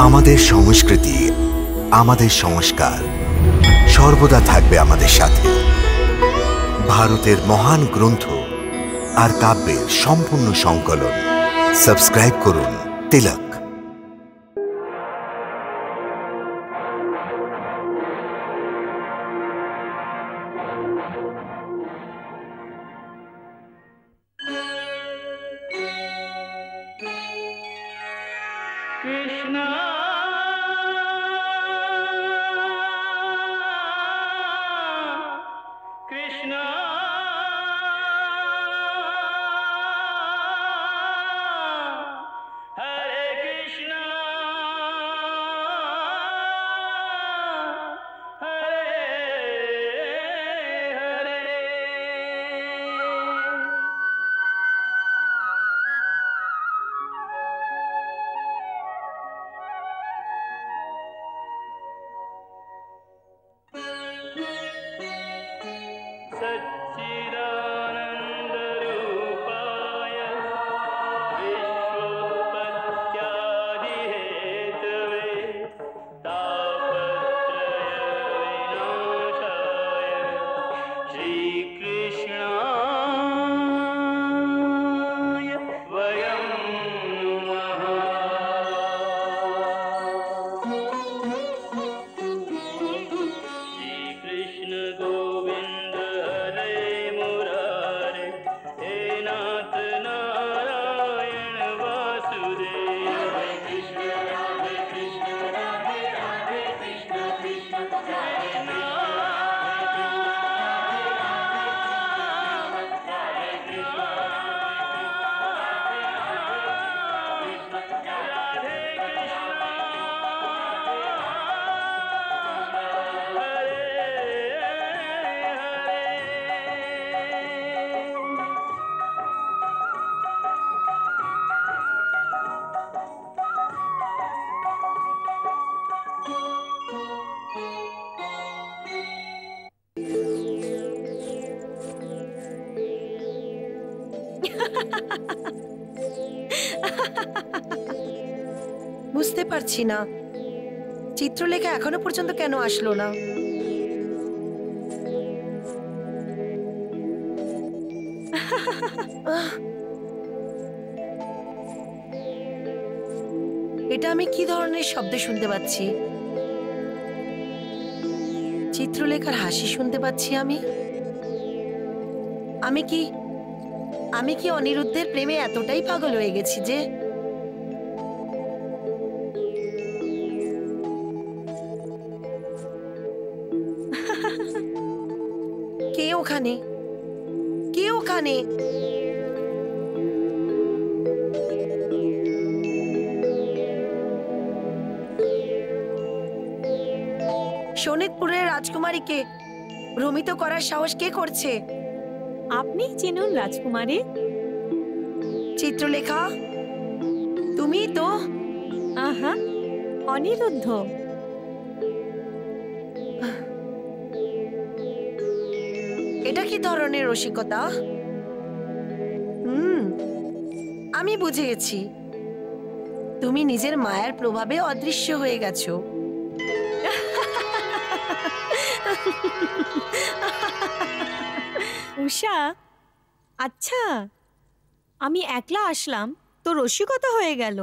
আমাদের সংস্কৃতি, আমাদের সংস্কার সর্বদা থাকবে আমাদের সাথে। ভারতের মহান গ্রন্থ আর কাব্যের সম্পূর্ণ সংকলন। সাবস্ক্রাইব করুন তিলক। বুঝতে পারছি না চিত্রলেখা এখনো পর্যন্ত কেন আসলো না। এটা আমি কি ধরনের শব্দ শুনতে পাচ্ছি? চিত্রলেখার হাসি শুনতে পাচ্ছি আমি। আমি কি অনিরুদ্ধের প্রেমে এতটাই পাগল হয়ে গেছি যে কে ওখানে? কে ওখানে? শোনিতপুরের রাজকুমারীকে ভ্রমিত করার সাহস কে করছে? আপনি চিনুন রাজকুমারী। চিত্রলেখা, তুমি তো? আহা, অনিরুদ্ধ। এটা কি ধরনের রসিকতা? আমি বুঝে গেছি, তুমি নিজের মায়ের প্রভাবে অদৃশ্য হয়ে গেছো। উষা, আচ্ছা আমি একলা আসলাম তো রসিকতা হয়ে গেল,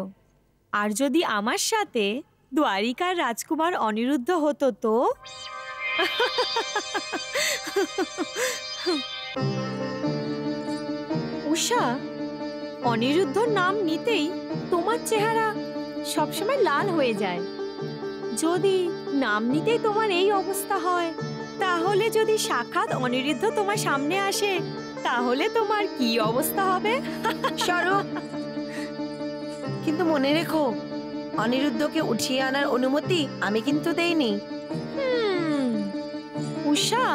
আর যদি আমার সাথে দ্বারিকার রাজকুমার অনিরুদ্ধ হতো তো? উষা, অনিরুদ্ধর নাম নিতেই তোমার চেহারা সবসময় লাল হয়ে যায়। যদি নাম নিতেই তোমার এই অবস্থা হয়, তাহলে যদি সাক্ষাৎ অনিরুদ্ধ তোমার সামনে আসে তাহলে তোমার কি অবস্থা হবে? সরো, কিন্তু মনে রেখো, অনিরুদ্ধকে উঠিয়ে আনার অনুমতি আমি কিন্তু দেইনি। উষা,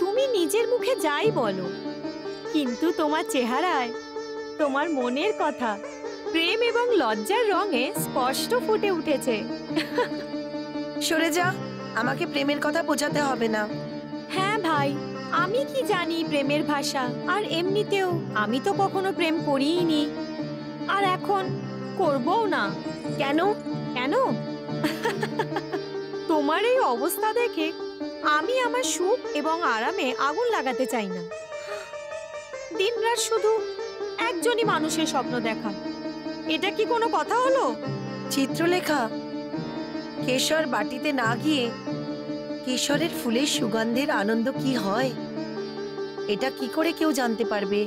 তুমি নিজের মুখে যাই বলো, কিন্তু তোমার চেহারায় তোমার মনের কথা প্রেম এবং লজ্জার রঙে স্পষ্ট ফুটে উঠেছে। সরে যা, আমাকে প্রেমের কথা বোঝাতে হবে না। হ্যাঁ ভাই, আমি কি জানি প্রেমের ভাষা, আর এমনিতেও আমি তো কখনো প্রেম করিনি। আর এখন করবও না। কেন? কেন? তোমার এই অবস্থা দেখে আমি আমার সুখ এবং আরামে আগুন লাগাতে চাই না। দিনরাত শুধু একজনই মানুষের স্বপ্ন দেখা, এটা কি কোনো কথা হলো? চিত্রলেখা, কেশর বাটিতে না গিয়ে কেশরের ফুলের সুগন্ধের আনন্দ কি হয় এটা কি করে কেউ জানতে পারবে?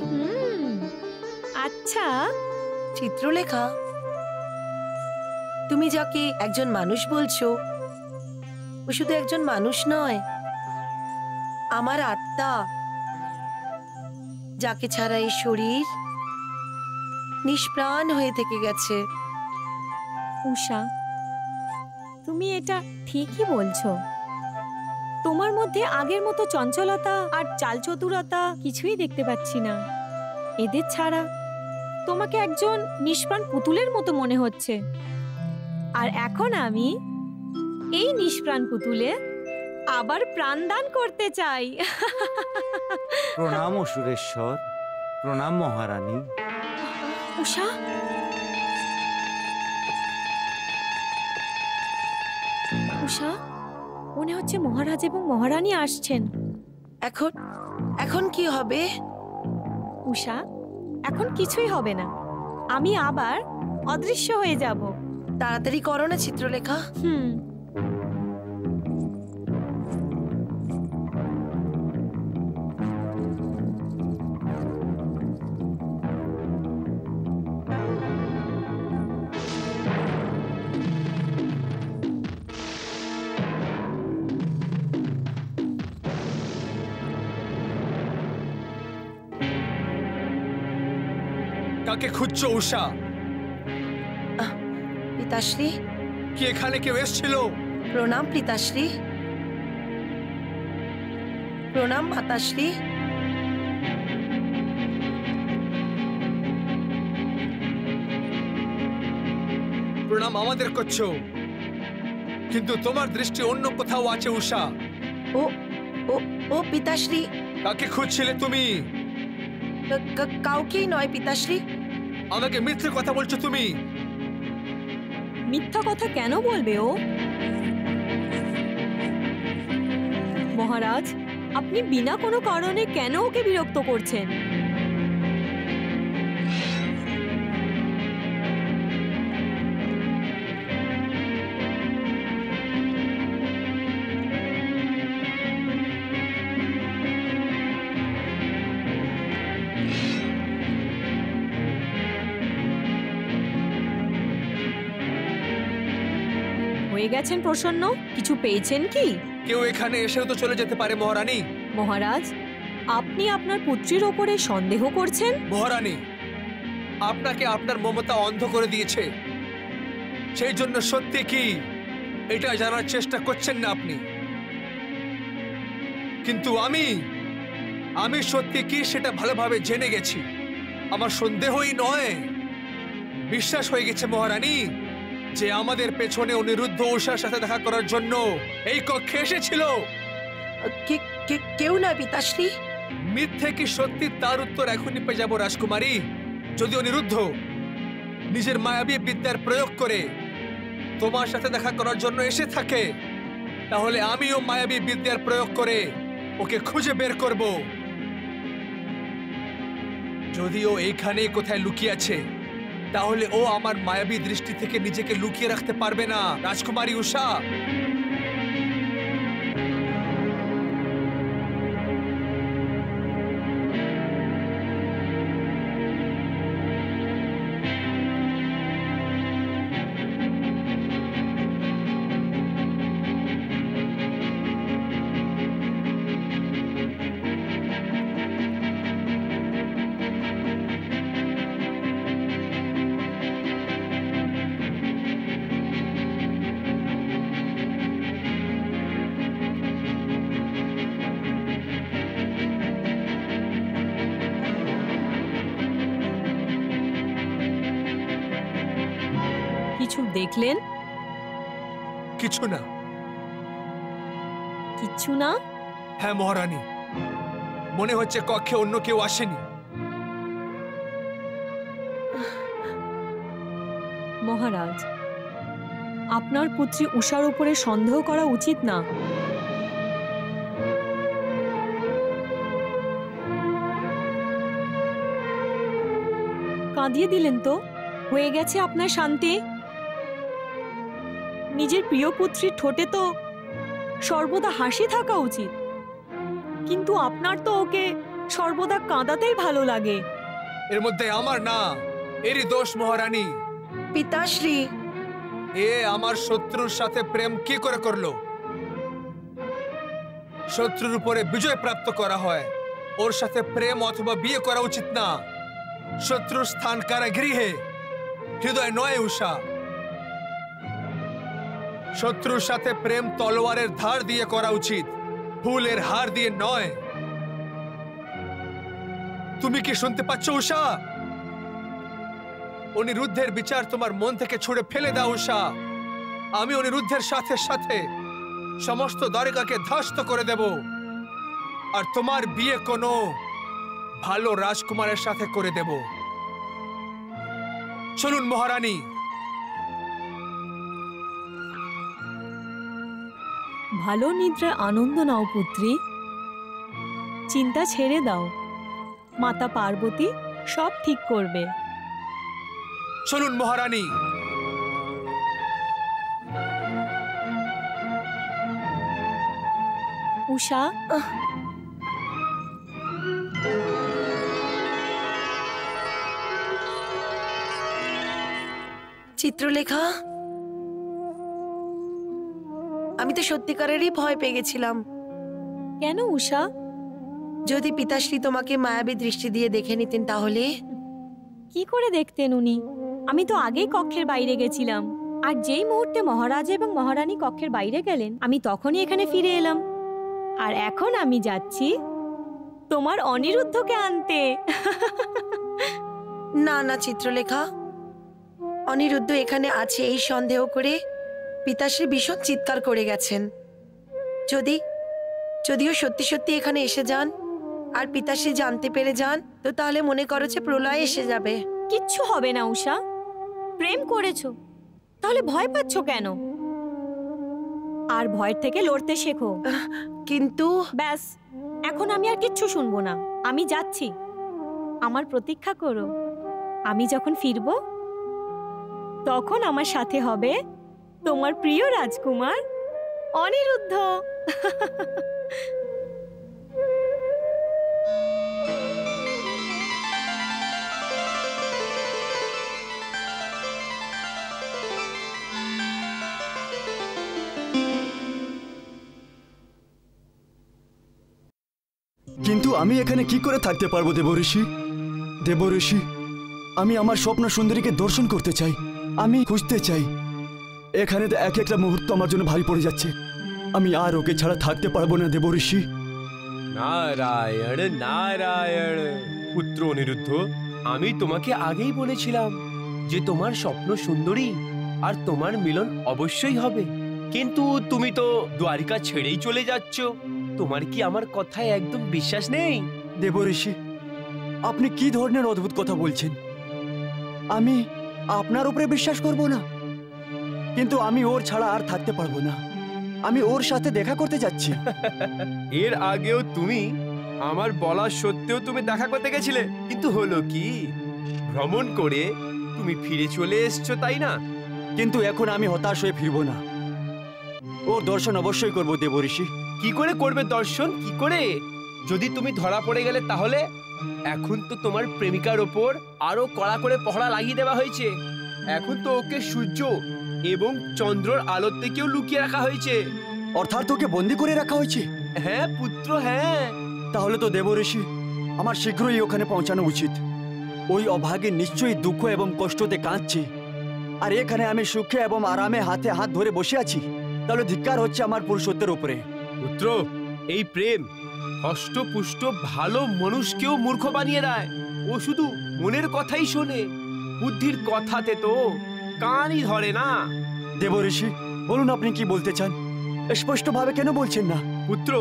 আচ্ছা চিত্রলেখা, তুমি যাকে একজন মানুষ বলছো ও শুধু একজন মানুষ নয়, আমার আত্মা, যাকে ছাড়া এই শরীর নিষ্প্রাণ হয়ে থেকে গেছে। উষা, তুমি এটা ঠিকই বলছো। তোমার মধ্যে আগের মতো চঞ্চলতা আর চালচতুরতা কিছুই দেখতে পাচ্ছি না। এদের ছাড়া তোমাকে একজন নিষ্প্রাণ পুতুলের মতো মনে হচ্ছে। আর এখন আমি এই নিষ্প্রাণ পুতুলে আবার প্রাণদান করতে চাই। প্রণাম অসুরেশ্বর, প্রণাম মহারানী। উষা, উষা, মনে হচ্ছে মহারাজ এবং মহারানী আসছেন। এখন এখন কি হবে? উষা, এখন কিছুই হবে না। আমি আবার অদৃশ্য হয়ে যাব। তাড়াতাড়ি করো না চিত্রলেখা। কাকে খুঁজছো উষা? পিতাশ্রী, কি এখানে কেউ এসেছিল? প্রণাম পিতাশ্রী। প্রণাম মাতাশ্রী। প্রণাম আমাদের করছো, কিন্তু তোমার দৃষ্টি অন্য কোথাও আছে উষা। ও ও ও পিতাশ্রী। কাকে খুঁজছিলে তুমি? কাউকেই নয় পিতাশ্রী। আমাকে মিথ্যে কথা বলছো তুমি। মিথ্যা কথা কেন বলবে ও? মহারাজ, আপনি বিনা কোনো কারণে কেন ওকে বিরক্ত করছেন? হয়ে গেছেন প্রসন্ন? কিছু পেয়েছেন কি? কেউ এখানে এসেও তো চলে যেতে পারে মহারানী। মহারাজ, আপনি আপনার পুত্রীর ওপরে সন্দেহ করছেন? মহারানী, আপনাকে আপনার মমতা অন্ধ করে দিয়েছে, সেই জন্য সত্যি কি এটা জানার চেষ্টা করছেন না আপনি। কিন্তু আমি সত্যি কি সেটা ভালোভাবে জেনে গেছি। আমার সন্দেহই নয়, বিশ্বাস হয়ে গেছে মহারানী যে আমাদের পেছনে অনিরুদ্ধ উষার সাথে দেখা করার জন্য এই কক্ষে এসেছিল। কেউ নয় পিতাশ্রী। মিথ্যে কি সত্যি তার উত্তর এখনই পেয়ে যাবো রাজকুমারী। যদি অনিরুদ্ধ নিজের মায়াবী বিদ্যার প্রয়োগ করে তোমার সাথে দেখা করার জন্য এসে থাকে, তাহলে আমিও মায়াবী বিদ্যার প্রয়োগ করে ওকে খুঁজে বের করব। যদিও এইখানে কোথায় লুকিয়ে আছে, তাহলে ও আমার মায়াবী দৃষ্টি থেকে নিজেকে লুকিয়ে রাখতে পারবে না রাজকুমারী উষা। কিছু দেখলেন? কিছু না। কিচ্ছু না? হ্যাঁ মহারানী, মনে হচ্ছে কক্ষে অন্য কেউ আসেনি। মহারাজ, আপনার পুত্রী উষার উপরে সন্দেহ করা উচিত না। কাঁদিয়ে দিলেন তো, হয়ে গেছে আপনার শান্তি? নিজের প্রিয় পুত্রীর ঠোঁটে তো সর্বদা হাসি থাকা উচিত, কিন্তু আপনার তো ওকে সর্বদা কাঁদাতেই ভালো লাগে। এর মধ্যে আমার না, এরই দোষ মহারানী। পিতাশ্রী, এ আমার শত্রুর সাথে প্রেম কি করে করলো? শত্রুর উপরে বিজয় প্রাপ্ত করা হয়, ওর সাথে প্রেম অথবা বিয়ে করা উচিত না। শত্রুর স্থান কারাগৃহে, হৃদয় নয় উষা। শত্রুর সাথে প্রেম তলোয়ারের ধার দিয়ে করা উচিত, ফুলের হার দিয়ে নয়। তুমি কি শুনতে পাচ্ছ উষা? অনিরুদ্ধের বিচার তোমার মন থেকে ছুড়ে ফেলে দাও উষা। আমি অনিরুদ্ধের সাথে সাথে সমস্ত দ্বারিকাকে ধ্বস্ত করে দেব, আর তোমার বিয়ে কোনো ভালো রাজকুমারের সাথে করে দেব। শুনুন মহারানী, ভালো নিদ্রায় আনন্দ নাও পুত্রী, চিন্তা ছেড়ে দাও, মাতা পার্বতী সব ঠিক করবে। শুনুন মহারানী, উষা, চিত্রলেখা, আমি তো সত্যিকারেরই ভয় পেয়ে গেছিলাম। কেন উষা? যদি পিতাশ্রী তোমাকে মায়াবী দৃষ্টি দিয়ে দেখে নিতেন তাহলে? কি করে দেখতেন উনি? আমি তো আগেই কক্ষের বাইরে গেছিলাম, আর যেই মুহূর্তে মহারাজা এবং মহারানী কক্ষের বাইরে গেলেন আমি তখনই এখানে ফিরে এলাম। আর এখন আমি যাচ্ছি তোমার অনিরুদ্ধকে আনতে। না না চিত্রলেখা, অনিরুদ্ধ এখানে আছে এই সন্দেহ করে পিতাশ্রী ভীষণ চিৎকার করে গেছেন। যদিও সত্যি সত্যি এখানে এসে যান আর পিতাশ্রী জানতে পেরে যান, তো তাহলে মনে করো যে প্রলয় এসে যাবে। কিচ্ছু হবে না উষা, প্রেম করেছো তাহলে ভয় পাচ্ছ কেন? আর ভয়ের থেকে লড়তে শেখো। কিন্তু ব্যাস, এখন আমি আর কিচ্ছু শুনবো না, আমি যাচ্ছি। আমার প্রতীক্ষা করো, আমি যখন ফিরবো তখন আমার সাথে হবে তোমার প্রিয় রাজকুমার অনিরুদ্ধ। কিন্তু আমি এখানে কি করে থাকতে পারবো দেবঋষি? দেবঋষি, আমি আমার স্বপ্ন সুন্দরীকে দর্শন করতে চাই, আমি খুঁজতে চাই। এখানে তো এক একটা মুহূর্ত আমার জন্য ভারী পড়ে যাচ্ছে। আমি আর ওকে ছাড়া থাকতে পারবো না দেবঋষি। নারায়ণ নারায়ণ। পুত্র অনিরুদ্ধ, আমি তোমাকে আগেই বলেছিলাম যে তোমার স্বপ্ন সুন্দরী আর তোমার মিলন অবশ্যই হবে, কিন্তু তুমি তো দ্বারিকা ছেড়েই চলে যাচ্ছ। তোমার কি আমার কথায় একদম বিশ্বাস নেই? দেবঋষি, আপনি কি ধরনের অদ্ভুত কথা বলছেন? আমি আপনার উপরে বিশ্বাস করব না, কিন্তু আমি ওর ছাড়া আর থাকতে পারবো না। আমি ওর সাথে দেখা করতে যাচ্ছি। এর আগেও তুমি আমার বলা সত্ত্বেও তুমি দেখা করতে গেছিলে, কিন্তু হলো কি, ভ্রমণ করে তুমি ফিরে চলে এসছো, তাই না? কিন্তু এখন আমি হতাশ হয়ে ফিরবো না। ওর দর্শন অবশ্যই করবো দেবঋষি। কি করে করবে দর্শন? কি করে? যদি তুমি ধরা পড়ে গেলে তাহলে? এখন তো তোমার প্রেমিকার ওপর আরো কড়া করে পহরা লাগিয়ে দেওয়া হয়েছে। এখন তো ওকে সূর্য এবং চন্দ্রর আলোর থেকেও লুকিয়ে রাখা হয়েছে। অর্থাৎ ওকে বন্দি করে রাখা হয়েছে? হ্যাঁ পুত্র, হ্যাঁ। তাহলে তো দেবঋষি, আমার শীঘ্রই ওখানে পৌঁছানো উচিত। ওই অভাগে নিশ্চয়ই দুঃখ এবং কষ্টতে কাঁদছে, আর এখানে আমি সুখে এবং আরামে হাতে হাত ধরে বসে আছি। তাহলে ধিক্কার হচ্ছে আমার পুরুষত্বের উপরে। পুত্র, এই প্রেম হষ্টপুষ্ট ভালো মানুষকেও মূর্খ বানিয়ে দেয়। ও শুধু মনের কথাই শোনে, বুদ্ধির কথাতে তো কানই ধরে না। দেবঋষি, বলুন আপনি কি বলতে চান? স্পষ্টভাবে কেন বলছেন না? পুত্র,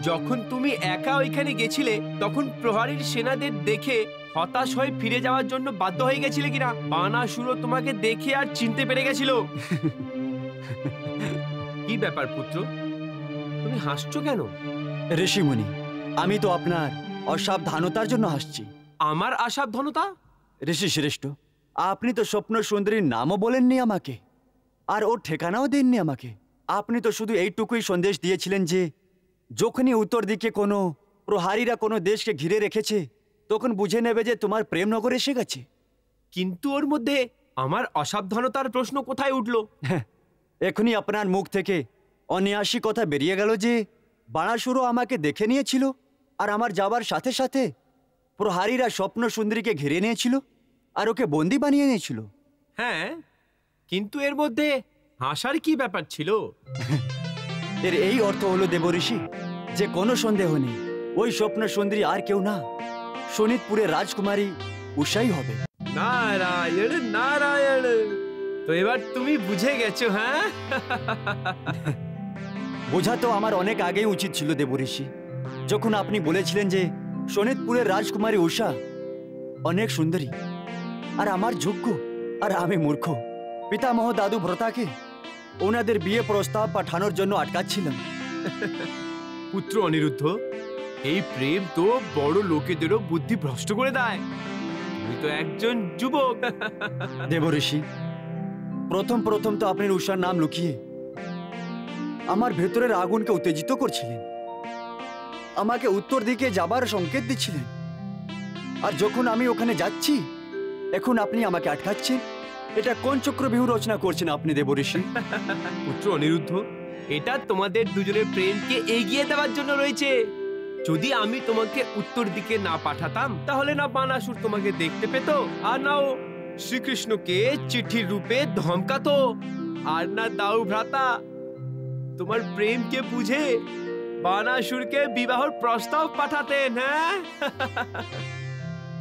যখন তুমি একা ওইখানে গেছিলে তখন প্রহরীর সেনাদের দেখে হতাশ হয়ে ফিরে যাওয়ার জন্য বাধ্য হয়ে গেছিলে কিনা? বানাসুরও তোমাকে দেখে আর চিনতে পেরে গেছিল। কি ব্যাপার পুত্র, তুমি হাসছো কেন? ঋষিমুনি, আমি তো আপনার অসাবধানতার জন্য হাসছি। আমার অসাবধানতা? ঋষি শ্রেষ্ঠ, আপনি তো স্বপ্ন সুন্দরীর নামও বলেননি আমাকে, আর ওর ঠিকানাও দেননি আমাকে। আপনি তো শুধু এইটুকুই সন্দেশ দিয়েছিলেন যে যখনই উত্তর দিকে কোনো প্রহারীরা কোনো দেশকে ঘিরে রেখেছে তখন বুঝে নেবে যে তোমার প্রেমনগর এসে গেছে। কিন্তু ওর মধ্যে আমার অসাবধানতার প্রশ্ন কোথায় উঠলো? এখনই আপনার মুখ থেকে অন্যাসী কথা বেরিয়ে গেল যে বাণাসুরও আমাকে দেখে নিয়েছিল, আর আমার যাবার সাথে সাথে প্রহারীরা স্বপ্ন সুন্দরীকে ঘিরে নিয়েছিল আর ওকে বন্দি বানিয়ে নিয়েছিল। হ্যাঁ, কিন্তু এর মধ্যে হাসার কি ব্যাপার ছিল? এর এই অর্থ হলো দেবঋষি যে কোনো সন্দেহ নেই, ওই স্বপ্ন সুন্দরী আর কেউ না, শোনিতপুরের রাজকুমারী উষাই হবে। নারায়ণ নারায়ণ, তো এবার তুমি বুঝে গেছো? হ্যাঁ, বোঝা তো আমার অনেক আগেই উচিত ছিল দেবঋষি, যখন আপনি বলেছিলেন যে শোনিতপুরের রাজকুমারী উষা অনেক সুন্দরী আর আমার যোগ্য, আর আমি মূর্খ পিতামহ দাদু ভ্রতাকে ওনাদের বিয়ে প্রস্তাব পাঠানোর জন্য আটকাচ্ছিলাম। পুত্র অনিরুদ্ধ, এই প্রেম তো বড় লোকেদেরও বুদ্ধি ভ্রষ্ট করে দেয়। তুমি তো একজন যুবক। দেবঋষি, প্রথম প্রথম তো আপনি উষার নাম লুকিয়ে আমার ভেতরের আগুনকে উত্তেজিত করছিলেন, আমাকে উত্তর দিকে যাবার সংকেত দিচ্ছিলেন, আর যখন আমি ওখানে যাচ্ছি এখন আপনি আমাকে আটকাচ্ছেন। এটা কোন চক্রব্যূহ রচনা করছেন আপনি দেবঋষি? পুত্র অনিরুদ্ধ, এটা তোমাদের দুজনের প্রেমকে এগিয়ে দেওয়ার জন্য রয়েছে। যদি আমি তোমাকে উত্তর দিকে না পাঠাতাম তাহলে না বানাসুর তোমাকে দেখতে পেত, আর নাও শ্রীকৃষ্ণকে চিঠির রূপে ধমকাতো, আর না দাউ ভ্রাতা তোমার প্রেমকে বুঝে বানাসুরকে বিবাহর প্রস্তাব পাঠাতেন। হ্যাঁ,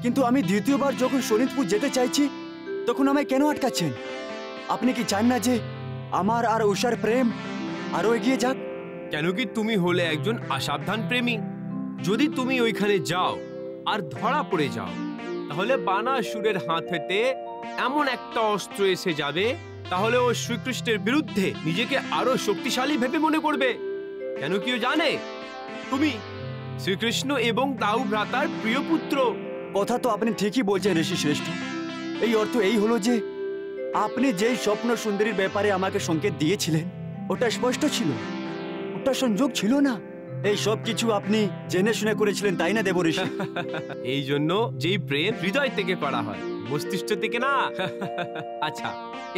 কিন্তু আমি দ্বিতীয়বার যখন শোনিতপুর যেতে চাইছি তখন আমায় কেন আটকাচ্ছেন? আপনি কি চান না যে আমার আর উষার প্রেম আরো এগিয়ে যাক? কেন কি তুমি হলে একজন অসাবধান প্রেমী। যদি তুমি ওইখানে যাও আর ধরা পড়ে যাও তাহলে বানাসুরের হাত হতে এমন একটা অস্ত্র এসে যাবে, তাহলে ও শ্রীকৃষ্ণের বিরুদ্ধে নিজেকে আরো শক্তিশালী ভেবে মনে করবে। কেন কি ও জানে তুমি শ্রীকৃষ্ণ এবং দাউ ভ্রাতার প্রিয় পুত্র। কথা তো আপনি ঠিকই বলছেন ঋষি শ্রেষ্ঠ। এই অর্থ এই হলো যে আপনি যেই স্বপ্ন সুন্দরীর ব্যাপারে আমাকে সংকেত দিয়েছিলেন ওটা স্পষ্ট ছিল, ওটা সংযোগ ছিল না। এই সব কিছু আপনি জেনে শুনে করেছিলেন, তাই না দেবঋষি? এই জন্য যেই প্রেম হৃদয় থেকে করা হয়, মস্তিষ্ক থেকে না। আচ্ছা,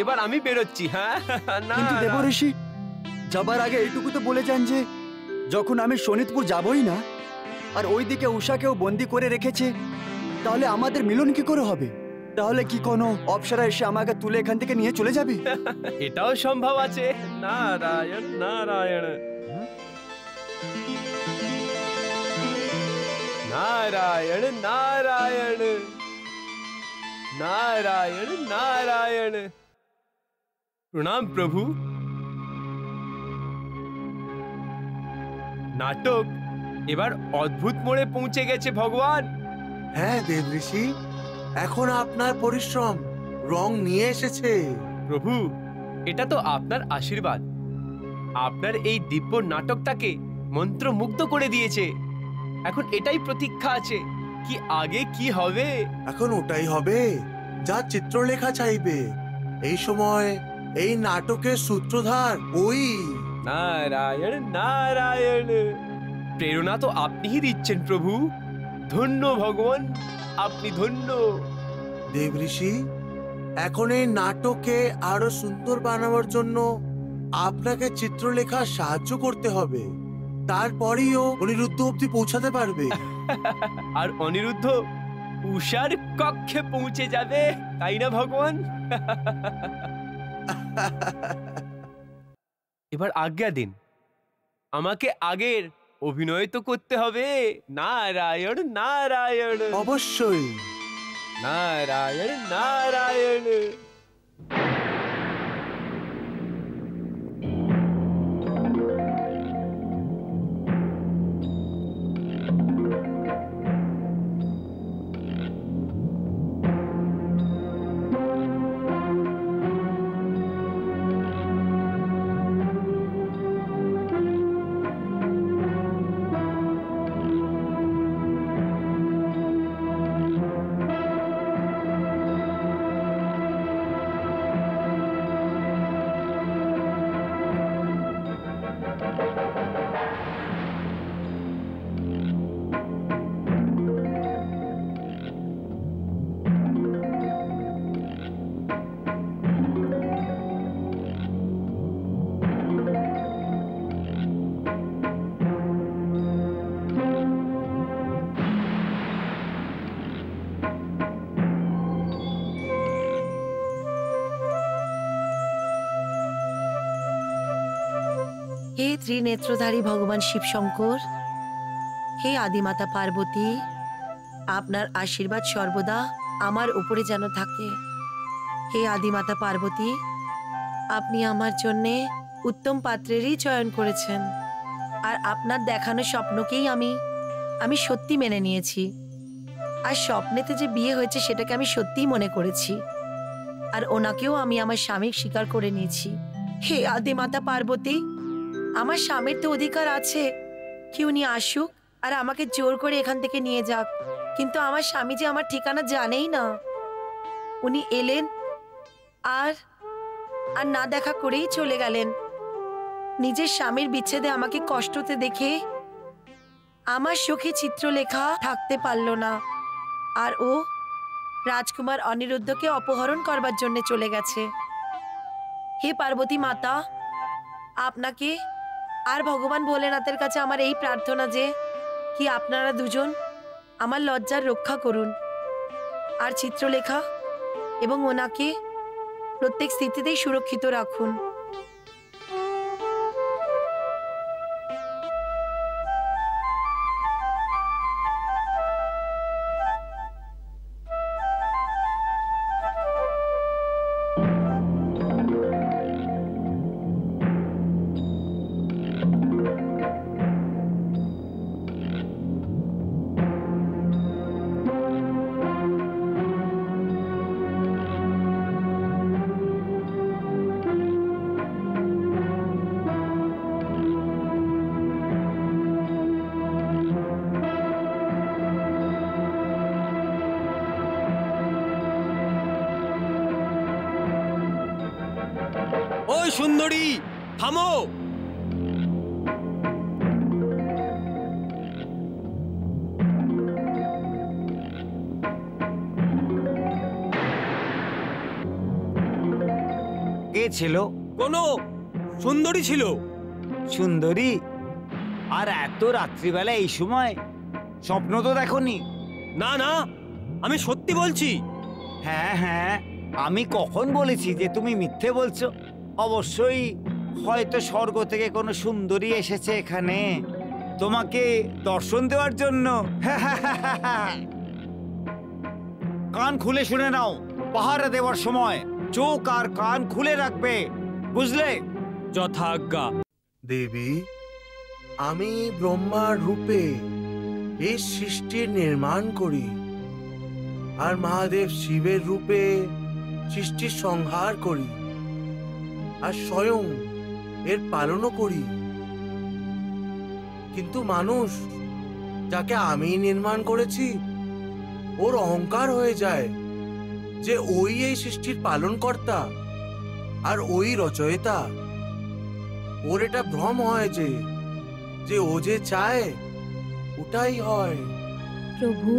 এবার আমি বেরোচ্ছি। হ্যাঁ, না কিন্তু দেবঋষি, যাবার আগে এইটুকু তো বলে যান যে যখন আমি শোনিতপুর যাবই না আর ওইদিকে উষাকেও বন্দি করে রেখেছে, তাহলে আমাদের মিলন কি করে হবে? তাহলে কি কোনো অপ্সরা এসে আমাকে তুলে এখান থেকে নিয়ে চলে যাবে? এটাও সম্ভব আছে। নারায়ণ নারায়ণ নারায়ণ নারায়ণ নারায়ণ নারায়ণ। প্রণাম প্রভু। নাটক এবার অদ্ভুত মোড়ে পৌঁছে গেছে ভগবান। হ্যাঁ দেবঋষি, এখন আপনার পরিশ্রম রং নিয়ে এসেছে। প্রভু, এটা তো আপনার আশীর্বাদ। আপনার এই দিব্য নাটকটাকে মন্ত্রমুগ্ধ করে দিয়েছে। এখন এটাই প্রতীক্ষা আছে কি আগে কি হবে। এখন ওটাই হবে যা চিত্রলেখা চাইবে। এই সময় এই নাটকের সূত্রধার ওই। নারায়ণ নারায়ণ। প্রেরণা তো আপনিই দিচ্ছেন প্রভু। ধন্য ভগবান, আপনি ধন্য। দেবঋষি, এখন এই নাটকে আরো সুন্দর বানাবার জন্য আপনাকে চিত্রলেখা সাহায্য করতে হবে। তারপরেও অনিরুদ্ধ অব্দি পৌঁছাতে পারবে। আর অনিরুদ্ধ উষার কক্ষে পৌঁছে যাবে, তাই না ভগবান? এবার আজ্ঞা দিন, আমাকে আগের অভিনয় তো করতে হবে। নারায়ণ নারায়ণ। অবশ্যই। নারায়ণ নারায়ণ। হে ত্রিনেত্রধারী ভগবান শিবশঙ্কর, হে আদিমাতা পার্বতী, আপনার আশীর্বাদ সর্বদা আমার উপরে যেন থাকে। হে আদিমাতা পার্বতী, আপনি আমার জন্যে উত্তম পাত্রেরই চয়ন করেছেন, আর আপনার দেখানো স্বপ্নকেই আমি সত্যি মেনে নিয়েছি। আর স্বপ্নেতে যে বিয়ে হয়েছে সেটাকে আমি সত্যিই মনে করেছি, আর ওনাকেও আমি আমার স্বামী স্বীকার করে নিয়েছি। হে আদিমাতা পার্বতী, আমার স্বামীর তো অধিকার আছে কি উনি আসুক আর আমাকে জোর করে এখান থেকে নিয়ে যাক, কিন্তু আমার স্বামী যে আমার ঠিকানা জানেই না। উনি এলেন আর আর না দেখা করেই চলে গেলেন। নিজের স্বামীর বিচ্ছেদে আমাকে কষ্টতে দেখে আমার সুখে চিত্রলেখা থাকতে পারল না, আর ও রাজকুমার অনিরুদ্ধকে অপহরণ করবার জন্য চলে গেছে। হে পার্বতী মাতা, আপনাকে আর ভগবান ভোলেনাথের কাছে আমার এই প্রার্থনা যে কি আপনারা দুজন আমার লজ্জার রক্ষা করুন, আর চিত্রলেখা এবং ওনাকে প্রত্যেক স্থিতিতেই সুরক্ষিত রাখুন। ওই সুন্দরী, থামো। কে ছিল? কোনো সুন্দরী ছিল। সুন্দরী? আর এত রাত্রিবেলা এই সময়? স্বপ্ন তো দেখোনি? না না, আমি সত্যি বলছি। হ্যাঁ হ্যাঁ, আমি কখন বলেছি যে তুমি মিথ্যে বলছো? অবশ্যই হয়তো স্বর্গ থেকে কোনো সুন্দরী এসেছে এখানে তোমাকে দর্শন দেওয়ার জন্য। কান খুলে শুনে নাও, পাহারা দেওয়ার সময় চোখ আর কান খুলে রাখবে, বুঝলে? যথাজ্ঞা। দেবী, আমি ব্রহ্মার রূপে এই সৃষ্টির নির্মাণ করি, আর মহাদেব শিবের রূপে সৃষ্টির সংহার করি, আর স্বয়ং এর পালনও করি। কিন্তু মানুষ, যাকে আমি নির্মাণ করেছি, ওর অহংকার হয়ে যায় যে ওই এই সৃষ্টির পালনকর্তা আর ওই রচয়িতা। ওর এটা ভ্রম হয় যে ও যে চায় ওটাই হয়। প্রভু,